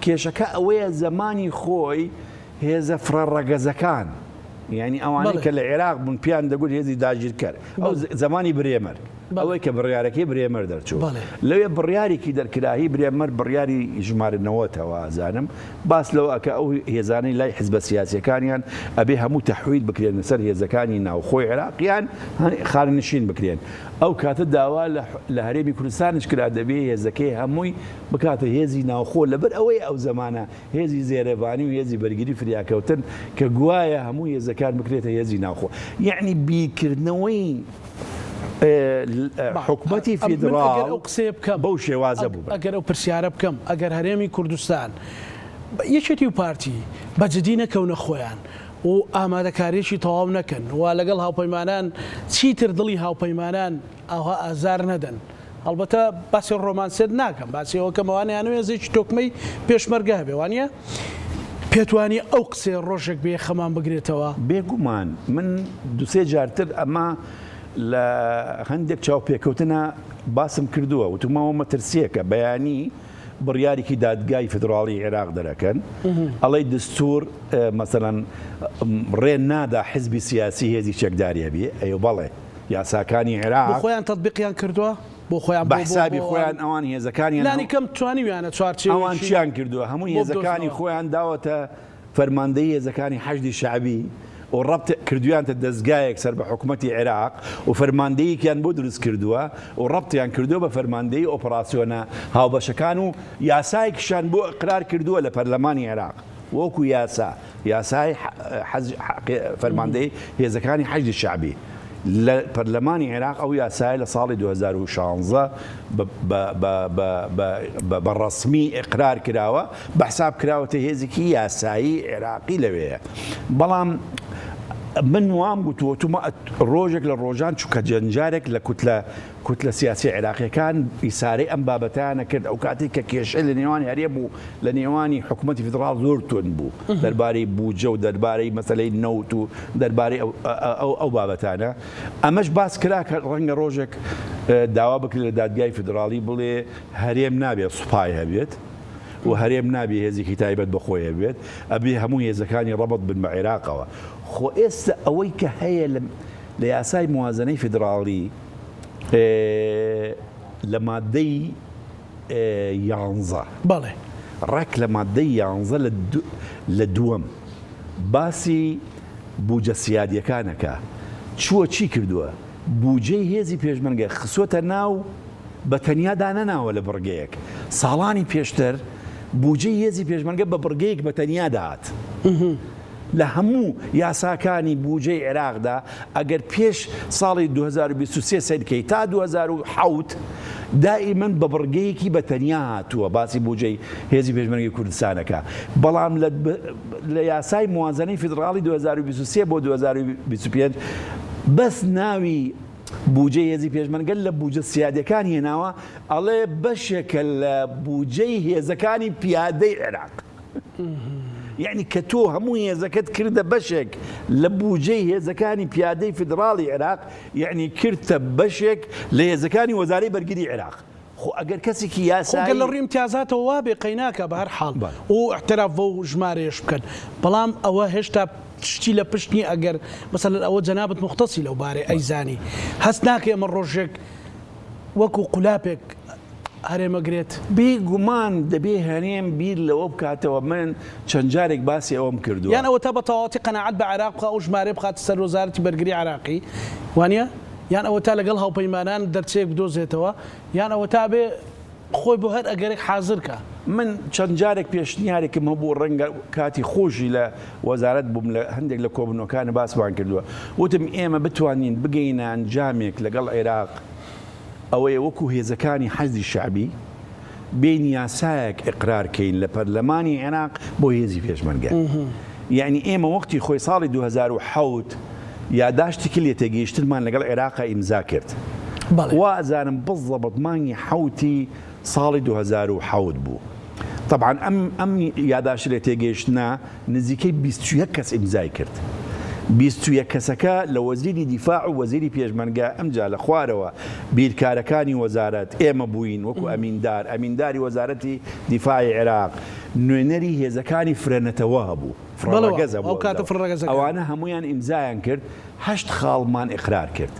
کێشەکە ئەوەیە زمانی خۆی هێزە فڕەڕەگەزەکان، یعنی ئەوانەی کە لە عێراق بوون پیان دەگوت هێزی داگیرکەر، ئەو زمانی برێمەر ئەوەی کە بڕیارەکەی برێمەر دەرچوو لەوێ بڕیارێکی دەرکراهی برێمەر بڕیاری ژمارنەوەتەوە زانم باس لەوە ئەکە ئەو هێزانەی لای حزبە سیاسیەکانیان ئەبێ هەموو تەحویل بکرێن لەسەر هێزەکانی ناوخۆی عێراقیان خاننشین بکرێن ئەو کاتە داوا لە هەرێمی کوردستانش کرا دەبێ هێزەکەی هەمووی بکاتە هێزی ناوخۆ لەبەر ئەوەی ئەو زمانە هێزی زێرەبانی و هێزی بەرگری فریاکەوتن کە گوایە هەموو هێزەکان بکرێتە هێزی ناوخۆ یعنی بیرکردنەوەی حکومەتی فیدراڵ ئەو قسێ بکەم بەو شێوازە بوو ئەگەر ئەو پرسیارە بکەم ئەگەر هەرێمی کوردستان یەکێتی و پارتی بەجددی نەکەونە خۆیان و ئامادەکاریشی تەواو نەکەن و لەگەڵ هاوپەیمانان چیتر دڵی هاوپەیمانان ئەوها ئازار نەدەن هەڵبەتە باسی ڕۆمانسێت ناکەم باسی ئەوە کەمەوانیانوێ زێکی تۆکمەی پێشمەرگە هەبێ وانە پێتوانی ئەو قسێ ڕۆژێک بێ خەمان بگرێتەوە بێگومان من دوسێ جارتر ئەمە لە هەندێک چاوپێکەوتنە باسم کردووە وتماوە مەترسیەکە بەیانی بڕیارێکی دادگای فدراڵی عێراق دەرەکەن ئەڵەی دستور مەسەڵەن ڕێ نادا حزبی سیاسی هێزی چەکداریە بێ ئەیە بەڵێ یاساکانی عێراق خۆیان تەطبیقیان کردووە بۆ خۆیان بەحسابی خۆیان ئەوان هێزەکانیان لانی کەم توانیویانە چوارچێ ئەوان چیان کردووە هەموو هێزەکانی خۆیان داوەتە فەرماندەی هێزەکانی حەشدی شعبی و ڕەبت کردویانتە دەستگایەک سەر بە حکوومەتی عێراق و فەرماندەیەکیان بۆ دروست کردووە و ڕەبتیان کردووە بە فەرماندەی ئۆپەراسیۆنە هاوبەشەکان و یاسایەکیشان بۆ ئیقرار کردووە لە پەرلەمانی عێراق وەکو یاسای فەرماندەی هێزەکانی حەشدی شعبی لە پەرلەمانی عێراق ئەو یاسای لە ساڵی 2016 بە ڕسمی ئیقرار کراوە بە حساب کراوەتە هێزێکی یاسایی عێراقی لەوەیە بەڵام من وام گوتووەتمە ڕۆژێک لە ڕۆژان چووکە جەنجارێک لە کوتلە سیاسی عێراقیەکان ئیسارەی ئەم بابەتانە کرد ئەو کاتێک کە کێشە لە نێوانی هەرێ بوو لە نێوانی حکوومەتی فدراڵ زۆر تۆن بوو دەربارەی بوجە و دەربارەی مەسەلەی نەوت و دەربارەی ئەو بابەتانە ئەمەش باس کرا کە ڕەنگە ڕۆژێک داوا بکرێت لە دادگای فدراڵی بڵێ هەرێم نابێت سوپای هەبێت و هەرێم نابێ هێزێکی تایبەت بەخۆی هەبێت ئەبێ هەموو هێزەکانی ڕەبەت بن بە عێراقەوە خۆ ئێستا ئەوەی کە هەیە لە یاسای موازنەی فدراڵی لە مادەی 11 بەڵێ ڕێک لە مادەی 11 لە دووەم باسی بوجە سیادیەکانەکە چووە چی کردووە بوجەی هێزی پێشمەرگە خسووەتە ناو بە تەنیا دانەناوە لە بڕگەیەک ساڵانی پێشتر بوجەی هێزی پێشمەرگە بە بڕگەیەک بە تەنیا داهات لە هەموو یاساکانی بوجەی عێراقدا ئەگەر پێش ساڵی 2023 سەرکەی تا 2007 دائیمەن بە بڕگەیەکی بە تەنیا هاتووە باسی بوجەی هێزی پێشمەرگی کوردستانەکە بەڵام لە یاسای موازنەی فدراڵی 2023 بۆ 2025 بەس ناوی بوجەی هێزی پێشمەرگە لە بوجە سیادەکان هێناوە ئەڵێ بەشێکە لە بوجەی هێزەکانی پیادەی عێراق یعنی کە تۆ هەموو هێزەکەت کردە بەشێک لە بوجەی هێزەکانی پیادەی فدراڵی عێراق یعنی کردتە بەشێک لە هێزەکانی وەزارەی بەرگری عێراق خۆ ئەگەر کەسێکی یاسایی لە ڕیم تیازاتەوە وابێ قەیناکە بە هەر حاڵ و احتراف بۆ ژمارەیەش بکەن بەڵام ئەوە هێشتا شتی لە پشتنی ئەگەر مەسەلەن ئەوە جەنابەت مختصی لەو بارەی ئەیزانی هەست ناکە ئەمە ڕۆژێک وەکو قولابێک هەرێمەگرێت بێگومان دەبێ هەرێم بیر لەوە بکاتەوە من چەند جارێک باسی ئەوەم کردووە یان ئەوە تا بە تەواوەتی قەناعەت بە عێراق بخا ئەو ژمارە بخاتە سەر وەزارەتی بەرگری عێراقی وانە یان ئەوە تا لەگەڵ هاوپەیمانان دەرچەیەک بدۆزێتەوە یان ئەوە تا بێ خۆی بۆ هەر ئەگەرێک حازرکە من چەند جارێک پێشنیارێکم هەبوو ڕەنگە کاتی خۆشی لە وەزارەت بووم لە هەندێک لە کۆبنەوەکانە باسمان کردووە وتم ئێمە بتوانین بگەینە ئەنجامێک لەگەڵ عێراق ئەوەیە وەکو هێزەکانی حەزی شعبی بین یاسایەک ئیقرارکەین لە پەرلەمانی عێراق بۆ هێزی پێشمەرگە یعنی ئێمە وەختی خۆی ساڵی 2007 یاداشتێکی لێ تێگەیشتنمان لەگەڵ عێراقا ئیمزا کرد وازانم بزەبەت مانگی حوتی ساڵی 2007 بوو طبعا ئەم یاداشت لێ تێگەیشتنە نزیکەی 21 کەس ئیمزای کرد 21 کەسەکە لە وەزیری دیفاع و وەزیری پێشمەرگە ئەمجا لە خوارەوە بیرکارەکانی وەزارەت ئێمە بووین وەکو ئەمینداری وەزارەتی دیفاعی عێراق نوێنەری هێزەکانی فرێنەتەوە هەبوو فڕەگەزە ئەو کاتە فڕەگەزەکە ئەوانە هەمویان ئیمزایان کرد 8 خاڵمان ئیقرار کرد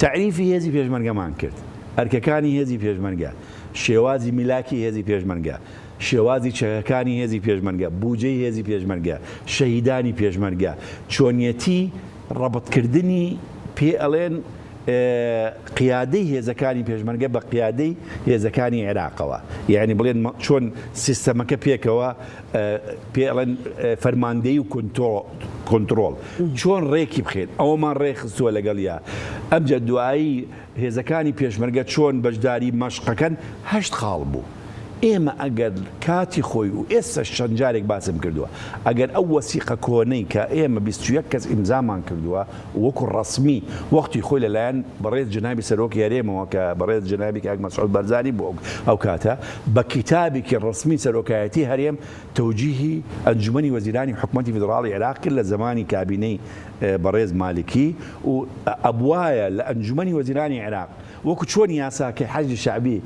تعریفی هێزی پێشمەرگەمان کرد ئەرکەکانی هێزی پێشمەرگە شێوازی میلاکی هێزی پێشمەرگە شێوازی چەکەکانی هێزی پێشمەرگە بوجەی هێزی پێشمەرگە شەهیدانی پێشمەرگە چۆنیەتی ڕەبەتکردنی پێ ئەڵێن قیادەی هێزەکانی پێشمەرگە بە قیادەی هێزەکانی عێراقەوە یعنی بڵێن چۆن سیستەمەکە پێکەوە پێ ئەڵێن فەرماندەی و کۆنتڕۆڵ چۆن ڕێکی بخێن ئەوەمان ڕێخستووە لەگەڵیا ئەمجا دوایی هێزەکانی پێشمەرگە چۆن بەشداری مەشقەکەن 8 خاڵ بوو ئێمە ئەگەر کاتی خۆی و ئێستا چەند جارێک باسم کردووە ئەگەر ئەو وەسیقە کۆنەی کە ئێمە 21 کەس ئیمزامان کردووە وەکو ڕەسمی وەختی خۆی لەلایەن بەڕێز جنابی سەرۆکی هەرێمەوە کە بەڕێز جنابی کاک مەسعود بەرزانی بۆ ئەو کاتە بە کتابێکی ڕەسمی سەرۆکایەتی هەرێم تەوجیهی ئەنجومەنی وەزیرانی حکوومەتی فیدراڵی عێراق کرد لە زمانی کابینەی بەڕێز مالکی و ئەبوایە لە ئەنجومەنی وەزیرانی عێراق وەکو چۆن یاساکەی حەجی شعبی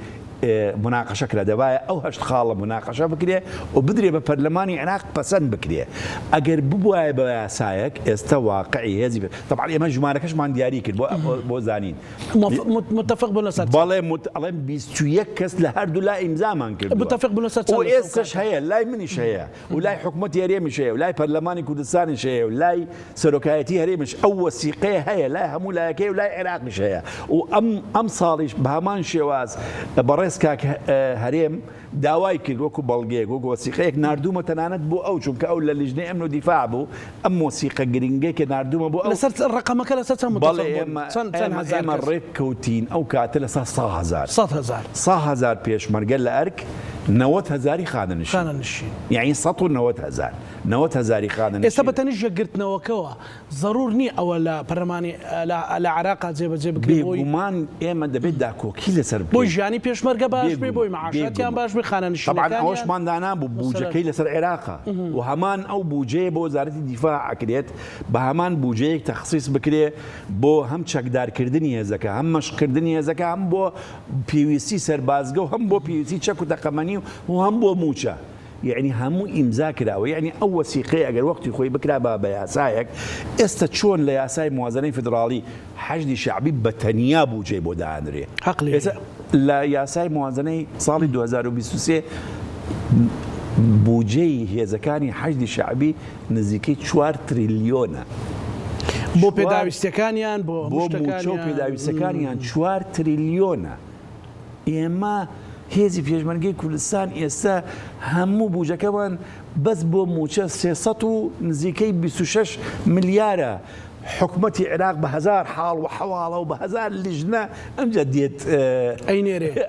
مناقشە کرا دەبایە ئەو 8 خاڵە مناقشە بکرێ و بدرێ بە پەرلەمانی عێراق پەسەند بکرێ ئەگەر ببوایە بە یاسایەک ئێستا واقعی هێزی طبعا ئێمە ژمارەکەشمان دیاری کرد بۆ زانین متفق بوون لەسەر بەڵێ ئەڵێن 21 کەس لە هەردوو لای ئیمزامان کرد متفق بوون لەسەر و ئێستش هەیە لای منیش هەیە و لای حکوومەتی هەرێمیش هەیە و لای پەرلەمانی کوردستانیش هەیە و لای سەرۆکایەتی هەرێمیش ئەو وەسیقەیە هەیە لای هەموو لایەکەی و لای عێراقیش هەیە و ئەم ساڵیش بە هەمان شێواز ڕێز کاک هەرێم داوای کرد وەکو بەڵگەیەک وەکو وەسیقەیەک نردوومە تەنانەت بۆ ئەو چونکە ئەو لە لیژنەی ئەمن و دیفاع بوو ئەم وەسیقە گرنگەی کە نردوومە بۆ ئەو لەسەر ڕقەمەکە لەسەر چەند ئێمە ڕێک کەوتین ئەو کاتە لەسەر 100,000 پێشمەرگە لە ئەرک 90,000 خانەنشین یعنی 190,000 90,000 خانەنشین ئێستا بەتەنیش یەکگرتنەوەکەوە ضرور نییە ئەوە لە پەرلەمانی لە عێراقا جێبەجێ بکرێت بێگومان ئێمە دەبێت داکۆکی لەسەر بۆی ژیانی پێشمەرگە باش بێ بۆی معاشاتیان باش بێ خانەنشینەکان طبعا ئەوەشمان دانا بوو بوجەکەی لەسەر عێراقا و هەمان ئەو بوجەیە بۆ وەزارەتی دیفاع ئەکرێت بە هەمان بوجەیەک تەخسیس بکرێ بۆ هەم چەکدارکردنی هێزەکە هەم مەشقکردنی هێزەکە هەم بۆ پێویستی سەربازگە و هەم بۆ پێویستی چەک و تەقەمەنی و هەم بۆ موچە یعنی هەموو ئیمزا کراوە یعنی ئەو وەسیقەی ئەگەر وەختی خۆی بکرا بە یاسایەک ئێستا چۆن لە یاسای موازنەی فدراڵی حەشدی شعبی بەتەنیا بوجێ بۆ دانرێ لە یاسای موازنەی ساڵی 2023 بوجەی هێزەکانی حەشدی شعبی نزیکەی 4 تریلیۆنە بۆ پێداویستەکانیان بۆ موچە و پێداویستەکانیان 4 تریلیۆنە ئێمە هێزی پێشمەرگەی کوردستان ئێستا هەموو بوجەکەمان بەس بۆ موچە 300 و نزیکەی 26 ملیارە حکوومەتی عێراق بە 1000 حاڵ و حواڵە و بە 1000 لیژنە ئەمجا دێت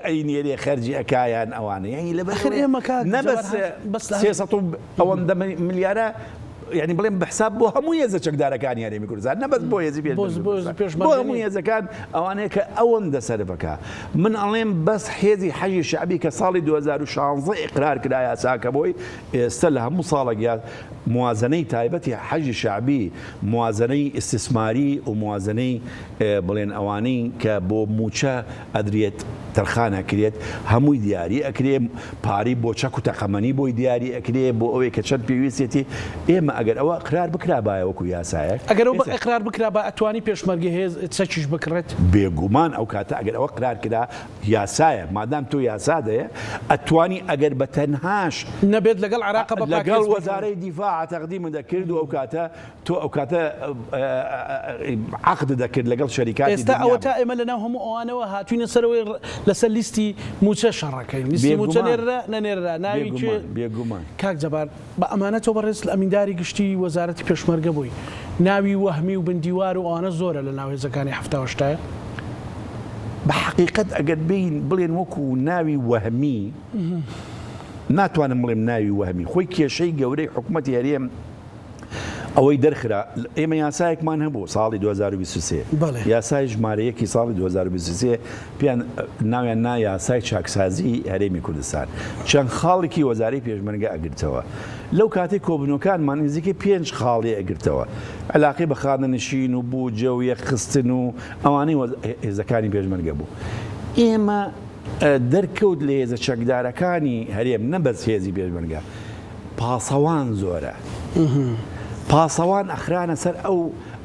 ئەینێرێ خەرجی ئەکایان ئەوانە یعنی لەبەر ئێمە نەبەس 300 ئەوەندە ملیارە یعنی بڵێم بەحساب بۆ هەموو هێزە چەکدارەکانی هەرێمی کوردستان نەبەت بۆ هێزی بۆ هەموو هێزەکان ئەوانەیە کە ئەوەندە سەرفەکە من ئەڵێم بەس هێزی حەجی شعبی کە ساڵی 2016 ئیقرار کرا یاساکە بۆی ئێستا لە هەموو ساڵێک موازنەی تایبەتی حەجی شعبی موازنەی استثماری و موازنەی بڵێن ئەوانەی کە بۆ موچە ئەدرێت تەرخانە کرێت هەمووی دیاری ئەکرێ پاری بۆ چەک و تەقەمەنی بۆی دیاری ئەکرێ بۆ ئەوەی کە چەند پێویستێتی ئێمە ئەگەر ئەوە قرار بکرا باە وەکو یاسایەک ئەگەر ئەو ئەقرار بکرا بە ئەتوانی پێشمەرگە هێز چەکیش بکڕێت بێگومان ئەو کاتە ئەگەر ئەوە قرار کرا یاسایە مادام تۆ یاسا دەیە ئەتوانی ئەگەر بە تەنهاش نەبێت لەگەڵ عێراق لەگەڵ وەزارەی دیفاع تەقدیم دەکرد و ئەو کاتە تۆ ئەو کاتە عقد دەکرد لەگەڵ شەریکاتی ئێستا ئەوە تا ئێمە لەناو هەموو ئەوانەوە هاتوینە سەرەوەی لەسەر لیستی موچە شەڕەکەی لیستی موچە نێررا نەنێررا ناوی بێگومان کاک جەبار بە ئەمانە تۆ بەڕێز ئەمینداری گشتی وەزارەتی پێشمەرگە بووی ناوی وەهمی و بندیوار و ئەوانە زۆرە لە ناو هێزەکانی 78 بە حقیقەت ئەگەر بڵێن وەکو ناوی وەهمی ناتوانم بڵێم ناوی وەهمی خۆی کێشەی گەورەی حکوومەتی هەرێم ئەوەی دەرخرا ئێمە یاسایەکمان هەبوو ساڵی 2023 یاسای ژمارەیەکی ساڵی 2023 پیان ناویان نا یاسای چاکسازی هەرێمی کوردستان چەند خاڵێکی وەزارەی پێشمەرگە ئەگرتەوە لەو کاتێک کۆبنەکانمان نزیکەی 5 خاڵی ئەگرتەوە علاقی بە خانەنشین و بوجە و یەخستن و ئەوانەی هێزەکانی پێشمەرگە بوو ئێمە دەرکەوت لە هێزە چەکدارەکانی هەرێم نەبەس هێزی پێشمەرگە پاسەوان زۆرە پاسەوان ئەخرانە سەر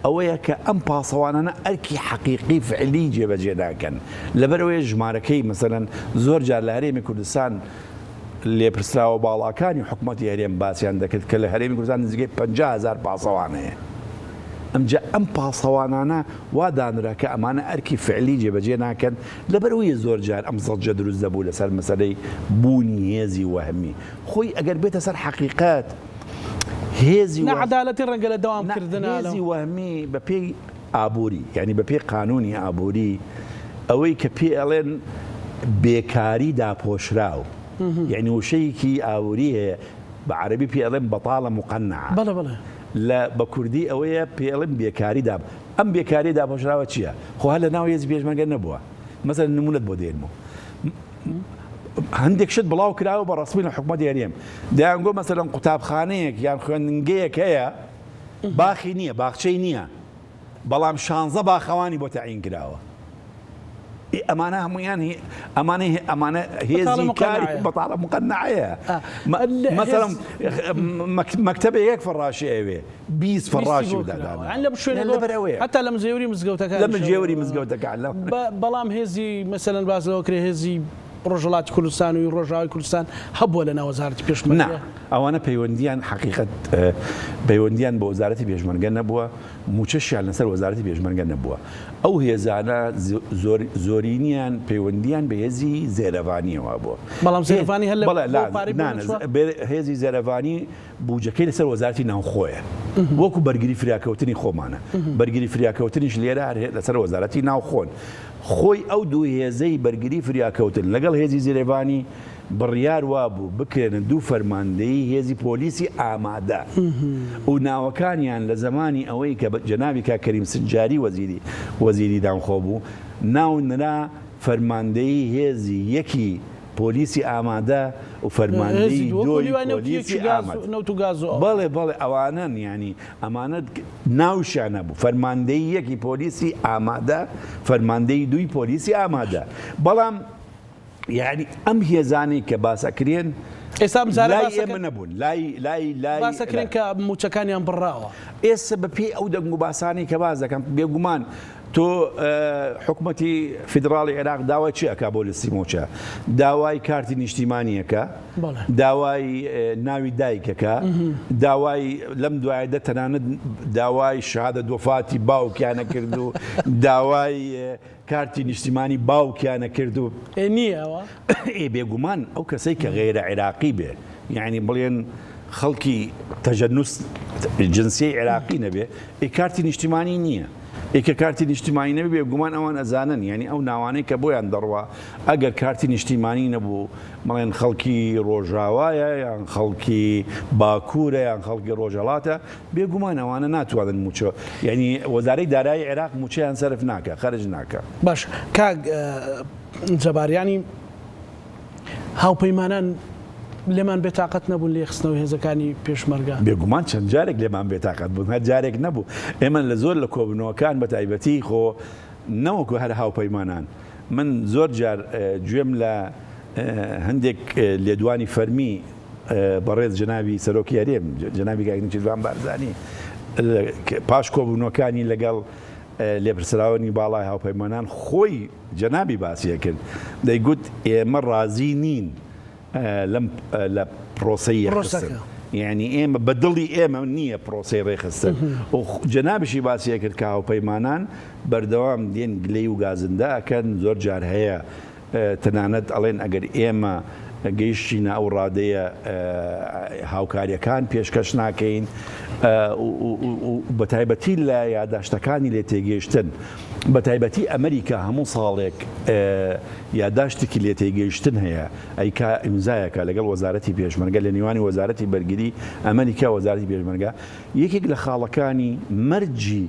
ئەوەیە کە ئەم پاسەوانانە ئەرکی حەقیقی فعلی جێبەجێ ناکەن لەبەرەوەی ژمارەکەی مەسەرەن زۆر جار لە هەرێمی کوردستان لێپرسراوە باڵاکانی حکوومەتی هەرێم باسییان دەکرد کە لە هەرێمی کوردستان نزیکەی 50,000 پاسەوانەیە. ئەمجا ئەم پاسەوانانە وا دانرا کە ئەمانە ئەرکی فعلی جێبەجێ ناکەن لەبەرەوەی زۆر جار ئەم زەڵجە دروست دەبوو لەسەر مەسەلەی بوونی هێزی وەهمی خۆی ئەگەر بێتە سەر حەقیقەت هێزی نەعەدالەتی ڕەنگە لە دەوامکردنە هێزی وەهمی بە پێی ئابووری یعنی بە پێی قانونی ئابووری ئەوەی کە پێ ئەڵێن بێکاری داپۆشراو یعنی وشەیەکی ئاوری هەیە بە عەرەبی پێ ئەڵێن بەتاڵە مقەنعە بەڵێ بەڵێ لە بە کوردی ئەوەیە پێڵم بێکاری داب ئەم بێکاری داپۆشراوە چییە؟ خۆ هە لە ناو هێزی پێشمەرگە نەبووە مەسەڵەن نمونەت بۆ دێنمەوە هەندێک شت بڵاو کراوە بە ڕەسمی لە حکوومەتی هەرێم دەیانگۆ مەسەڵەن قوتابخانەیەک یان خوێندنگەیەک هەیە باخی نییە باخچەی نییە بەڵام 16 باخەوانی بۆ تەعین کراوە ئەمانە هەمویان ئەمانە هێزی کاری بەتاڵە مقەنعەیە مەسەڵەن مەکتەبە یەک فەڕاشی ئەوێ 20 فەڕاشی دادانا لە شوێنە هەتا لە مزێوری مزگەوتەکان لە مزێوری مزگەوتەکان بەڵام هێزی مەسەلەن بازەوە کرێ هێزی ڕۆژهڵاتی کوردستان و ڕۆژاوای کوردستان هەبووە لە ناو وەزارەتی پێشمەرگە ئەوانە پەیوەندیان حقیقەت پەیوەندیان بە وەزارەتی پێشمەرگە نەبووە موچەشیان لەسەر وەزارەتی پێشمەرگە نەبووە ئەو هێزانە زۆرینیان پەیوەندیان بە هێزی زێرەڤانیەوە بووە بەڵام زێرەڤانی هەر هێزی زێرەڤانی بوجەکەی لەسەر وەزارەتی ناوخۆیە وەکو بەرگری فریاکەوتنی خۆمانە بەرگری فریاکەوتنیش لێرە لەسەر وەزارەتی ناوخۆن خۆی ئەو دوو هێزەی بەرگری فریاکەوتن لەگەڵ هێزی زێرەڤانی بڕیار وابوو بکرێنە دوو فەرماندەی هێزی پۆلیسی ئامادە و ناوەکانیان لە زمانی ئەوەی کە جەنابی کاکەریم سنجاری وەزیری دامخۆ بوو ناونرا فەرماندەی هێزی یەکی پۆلیسی ئامادە و فەرماندەی دوی پۆلیسی ئامادە بەڵێ ئەوانن ینی ئەمانە ناوشیان نەبوو فەرماندەی یەکی پۆلیسی ئامادە فەرماندەی دوی پۆلیسی ئامادە بەڵام یعنی ئەم هێزانی کە باسەکرێن ئێستا لای ئێمە نەبوون لای باسەکرێن کە موچەکانیان بڕاوە ئێستا بە پێی ئەو دەنگ و باسانی کە باز دەکەم بێگومان تۆ حکوومەتی فیدراڵی عێراق داوای چی ئەکا بۆ لەستی مۆچە داوای کارتی نیشتیمانیەکە داوای ناوی دایکەکە داوای لەم دوایدە تەنانەت داوای شهادە دۆفاتی باوکیانە کرد و داوای کارتی نیشتیمانی باوکیانە کرد و نییەوە بێگومان ئەو کەسەی کە غێرە عێراقی بێ یعنی بڵێن خەڵکی تەجەنوس جنسی عێراقی نەبێ کارتی نیشتیمانی نییە ئێکە کارتی نیشتیمانی نەبێ بێگومان ئەوان ئەزانن ینی ئەو ناوانەی کە بۆیان دەڕوا ئەگەر کارتی نیشتیمانی نەبوو مەڵێن خەڵکی ڕۆژاوایە یان خەڵکی باکوورە یان خەڵکی ڕۆژهەڵاتە بێگومان ئەوانە ناتوانن موچە ینی وەزارەی دارایی عێراق موچەیان سەرف ناکە خەرج ناکە باش کاک جەباریانی هاوپەیمانان لێمان بێتاقەت نەبوون لێ خستنەوە هێزەکانی پێشمەرگە بێگومان چەند جارێک لێمان بێتاقەت بوون هەر جارێک نەبوو ئێمە لە زۆر لە کۆبنەوەکان بە تایبەتی خۆ نەوەکو هەر هاوپەیمانان من زۆر جار گوێم لە هەندێک لێدوانی فەرمی بەڕێز جەنابی سەرۆکی هەرێم جەنابی کاکنیچیروان بارزانی پاش کۆبوونەوەکانی لەگەڵ لێپرسراوەنی باڵای هاوپەیمانان خۆی جەنابی باسیە کرد دەیگوت ئێمە ڕازی نین لە پرۆسەی ڕۆستەکە یعنی ئێمە بەدڵی ئێمە نییە پرۆسی ڕێخستن و جەنابشی باسیە کرد کە هاوپەیمانان بەردەوام دێن گلەی و گازندا ئەکەن زۆر جار هەیە تەنانەت ئەڵێن ئەگەر ئێمە گەیشتینە ئەو ڕادەیە هاوکاریەکان پێشکەش ناکەین بە تایبەتی لە یاداشتەکانی لێ تێگەیشتن بە تایبەتی ئەمریکا هەموو ساڵێک یاداشتێکی لێ تێگەیشتن هەیە ئەیکا ئیمزایەکە لەگەڵ وەزارەتی پێشمەرگە لە نێوانی وەزارەتی بەرگری ئەمریکا وەزارەتی پێشمەرگە یەکێک لە خاڵەکانی مەرجی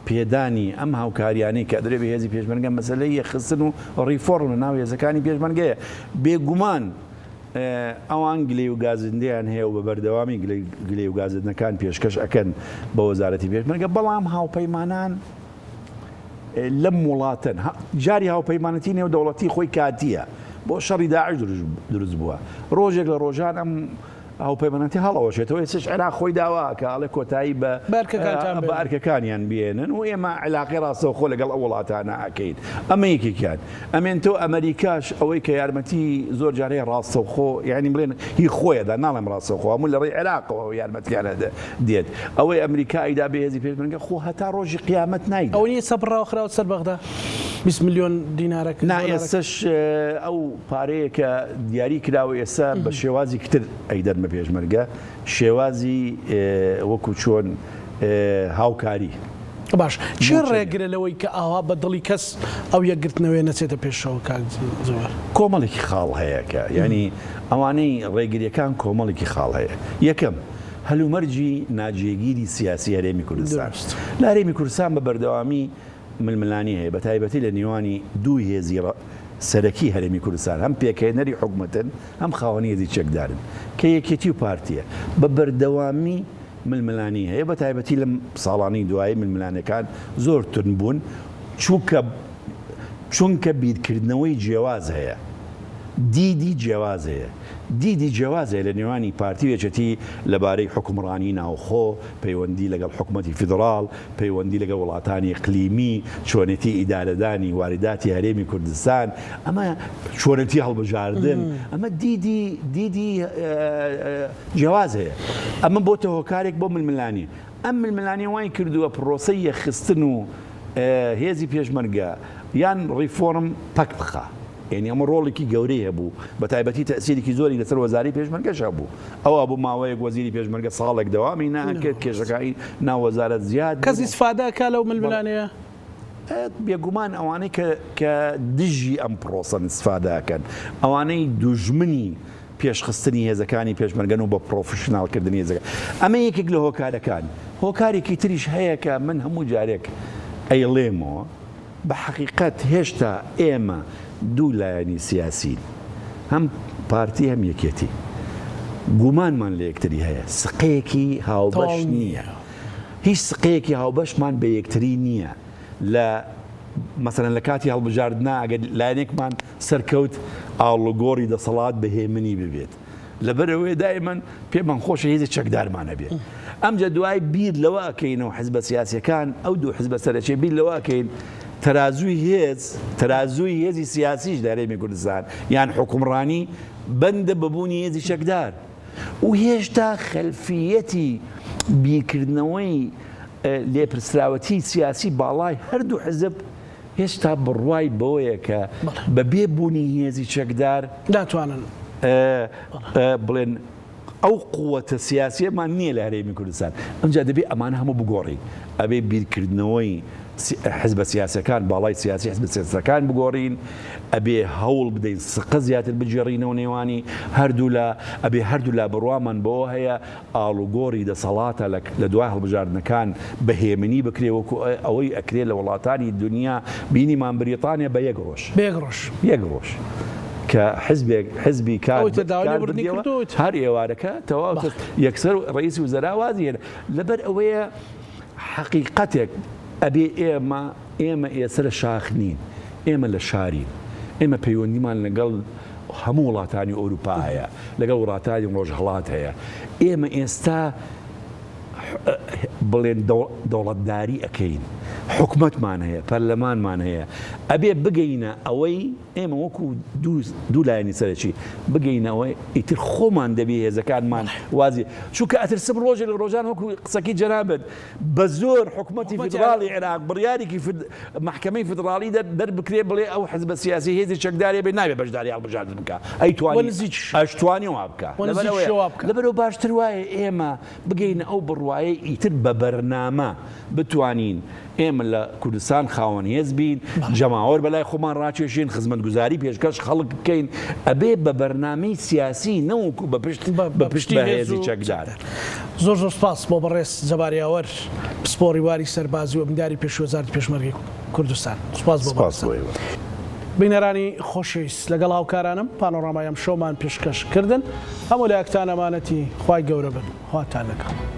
پێدانی ئەم هاوکاریانەی کە دەرێ بە هێزی پێشمەرگە مەسەلەی یەخستن و ڕیفۆڕن لە ناو هێزەکانی پێشمەرگەیە بێگومان ئەوان گلەی و گازندیان هەیە و بە بەردەوامی گلەی و گازندەکان پێشکەش ئەکەن بە وەزارەتی پێشمەرگە بەڵام هاوپەیمانان لەم وڵاتن جاری هاوپەیمانەتی نێودەوڵەتی خۆی کاتیە بۆ شەڕی داعش دروست بووە ڕۆژێک لە ڕۆژان ئەم ئەو پەیمانەتی هەڵەوەشێتەوە ێسش عێراق خۆی داوا کە ئەڵێ کۆتایی بە ئەرکەکانیان بێنن و ئێمە علاقی ڕاستەوخۆ لەگەڵ ئەو وڵاتانە ئەکەین ئەمە یەکێکیان ئەمێنتەوە ئەمریکاش ئەوەی کە یارمەتی زۆر جارەیە ڕاستەوخۆ یعنی بڵێن هی خۆیەدا ناڵێم ڕاستەوخۆ هەموو لە ڕێی عێراقەوە یارمەتیانە دێت ئەوەی ئەمریکا ئەیدا بە هێزی پێشمەرگە خۆ هەتا ڕۆژی قیامەت نایدا ئەو نیە سەبڕاوە خراوە سەر بەغدا 20 ملیۆن دینارێک ئێستش ئەو پارەیە کە دیاری کراوە ئێستا بە شێوازی کتر ئەیدەرمە پێشمەرگە شێوازی وەکو چۆن هاوکاری باش چه ڕێگرە لەوەی کە ئاوا بە دڵی کەس ئەو یەکگرتنەوەی نەچێتە پێشەوە زۆر کۆمەڵێکی خاڵ هەیەکە ینی ئەوانەی ڕێگریەکان کۆمەڵێکی خاڵ هەیە یەکەم هەلومەرجی ناجێگیری سیاسی هەرێمی کوردستان لە هەرێمی کوردستان بە بەردەوامی ململانی هەیە بە تایبەتی لە نێوانی دوو هێزی سەرەکی هەرێمی کوردستان هەم پێکهێنەری حکومەتن هەم خاوەنی هێزی چەکدارن کە یەکێتی و پارتیە بە بەردەوامی ململانی هەیە بە تایبەتی لەم ساڵانی دوایی ململانەکان زۆر تون بوون چونکە بیرکردنەوەی جیاواز هەیە دیدی جیاواز هەیە دیدی جیاوازە لە نێوانی پارتی وێچەتی لەبارەی حکومڕانی ناوخۆ پەیوەندی لەگەڵ حکوومەتی فیدراڵ پەیوەندی لەگەڵ وڵاتانی قلیمی چۆنێتی ئیدارەدانی وارداتی هەرێمی کوردستان ئەمە چۆنەتی هەڵبژاردن ئەمە دیدی جیاواز هەیە ئەمە بۆتە هۆکارێک بۆ ململانی ئەم ململانی وای کردووە پرۆسەی یەخستن و هێزی پێشمەرگە یان ڕیفۆرم پەک بخە یعنی ئەمە ڕۆڵێکی گەورەی هەبوو بە تایبەتی تەسیرێکی زۆری لەسەر وەزاری پێشمەرگەش هەبوو ئەوە بوو ماوەیەک وەزیری پێشمەرگە ساڵێک دەوامی ناکرد کێشەکانی ناوەزارەت زیاد کەس ئیسفادەکە لەو ململانەیە بێگومان ئەوانەی کە دژی ئەم پرۆسە ئیسفادەکەن ئەوانەی دوژمنی پێشخستنی هێزەکانی پێشمەرگەن و بە پرۆفشناڵکردنی هێزەکە ئەمە یەکێک لە هۆکارەکان هۆکارێکی تریش هەیە کە من هەموو جارێک ئەیڵێمەوە بە حەقیقەت هێشتا ئێمە دوو لایەنی سیاسی هەم پارتی هەم یەکێتی گومانمان لە یەکتری هەیە سقەیەکی هاوبەش نییە هیچ سقەیەکی هاوبەشمان بە یەکتری نییە لە مەسەرەن لە کاتی هەڵبژاردنا ئەگەر لایەنێکمان سەرکەوت ئاڵوگۆڕی دەسەڵات بەهێمنی ببێت لەبەرەوەی دایمەن پێمان خۆشە هێزی چەکدارمانە بێت ئەمجا دوای بیر لەوە ئەکەینەوە حیزبە سیاسیەکان ئەو دوو حیزبە سەرەکیە بیر لەوە ئەکەین تەرازووی هێزی سیاسیش لە هەرێمی کوردستان یان حکومڕانی بەندە ببوونی هێزی چەکدار و هێشتا خەلفیەتی بیرکردنەوەی لێپرسراوەتی سیاسی باڵای هەردوو حزب هێشتا بڕوای بەوەیە کە بە بێبوونی هێزی چەکدار ناتوانن بڵێن ئەو قووەتە سیاسیەمان نییە لە هەرێمی کوردستان ئەمجا دەبێ ئەمانە هەموو بگۆڕی ئەبێ بیرکردنەوەی حزبە سیاسەکان باڵای سیاسی حزبە سیاسەکان بگۆڕین ئەبێ هەوڵ بدەین سقە زیاتر بجێڕینەوە نێوانی ئەبێ هەردوو لا بڕوامان بەوە هەیە ئاڵوگۆڕی دەسەڵاتە لە دوای هەڵبژاردنەکان بەهێمنی بکرێ وەکو ئەوەی ئەکرێ لە وڵاتانی دنیا بینیمان بریتانیا بە یەک ڕۆژ کە حزبی کار هەر ئێوارەکە تەواو یەکسەر ڕئیسی وزەرا وازیێنە لەبەر ئەوەیە حەقیقەتێک ئەبێ ئێمە ئێستا لە شاخ نین ئێمە لە شارین ئێمە پەیوەندیمان لەگەڵ هەموو وڵاتانی ئەوروپا هەیە لەگەڵ وڵاتانی ڕۆژهەڵات هەیە ئێمە ئێستا بڵێن دەوڵەتداری ئەکەین حکومەتمان هەیە پەرلەمانمان هەیە ئەبێ بگەینە ئەوەی ئێمە وەکو دوو لایەنی سەرەکی بگەینەوەی ئیتر خۆمان دەبێ هێزەکانمان وازی چونکە ئەترسم ڕۆژێک لە ڕۆژان وەکو قسەکی جەنابەت بە زۆر حکومەتی فیدراڵی عێراق بڕیارێکی محکەمەی فیدراڵی دەربکرێ بڵێ ئەو حزبە سیاسی هێزی چەکدارێ بێ نابێ بەشداری هەڵبژاردن بکە ئەیتوانی وا بکە لەبەرەوە باشتر وایە ئێمە بگەینە ئەو بڕوایە ئیتر بە بەرنامە بتوانین ئێمە لە کوردستان خاوەن هێز بین جەماوەر بەلای خۆمان ڕاکێشین خزمەتگوزاری پێشکەش خەڵک بکەین ئەبێ بە بەرنامەی سیاسی نەوەکو بە پشتی هێزی چەکدار زۆر سپاس بۆ بەڕێز جەباریاوەر پسپۆڕی واری سەربازی و برینداری پێشوەزارتی پێشمەرگی کوردستان سپاس بۆ بینەرانی خۆشەویست لەگەڵ هاوکارانم پانۆڕامایەم شۆمان پێشکەش کردن هەموو لایەکتان ئەمانەتی خوای گەورە بن خواتان لەگەڵ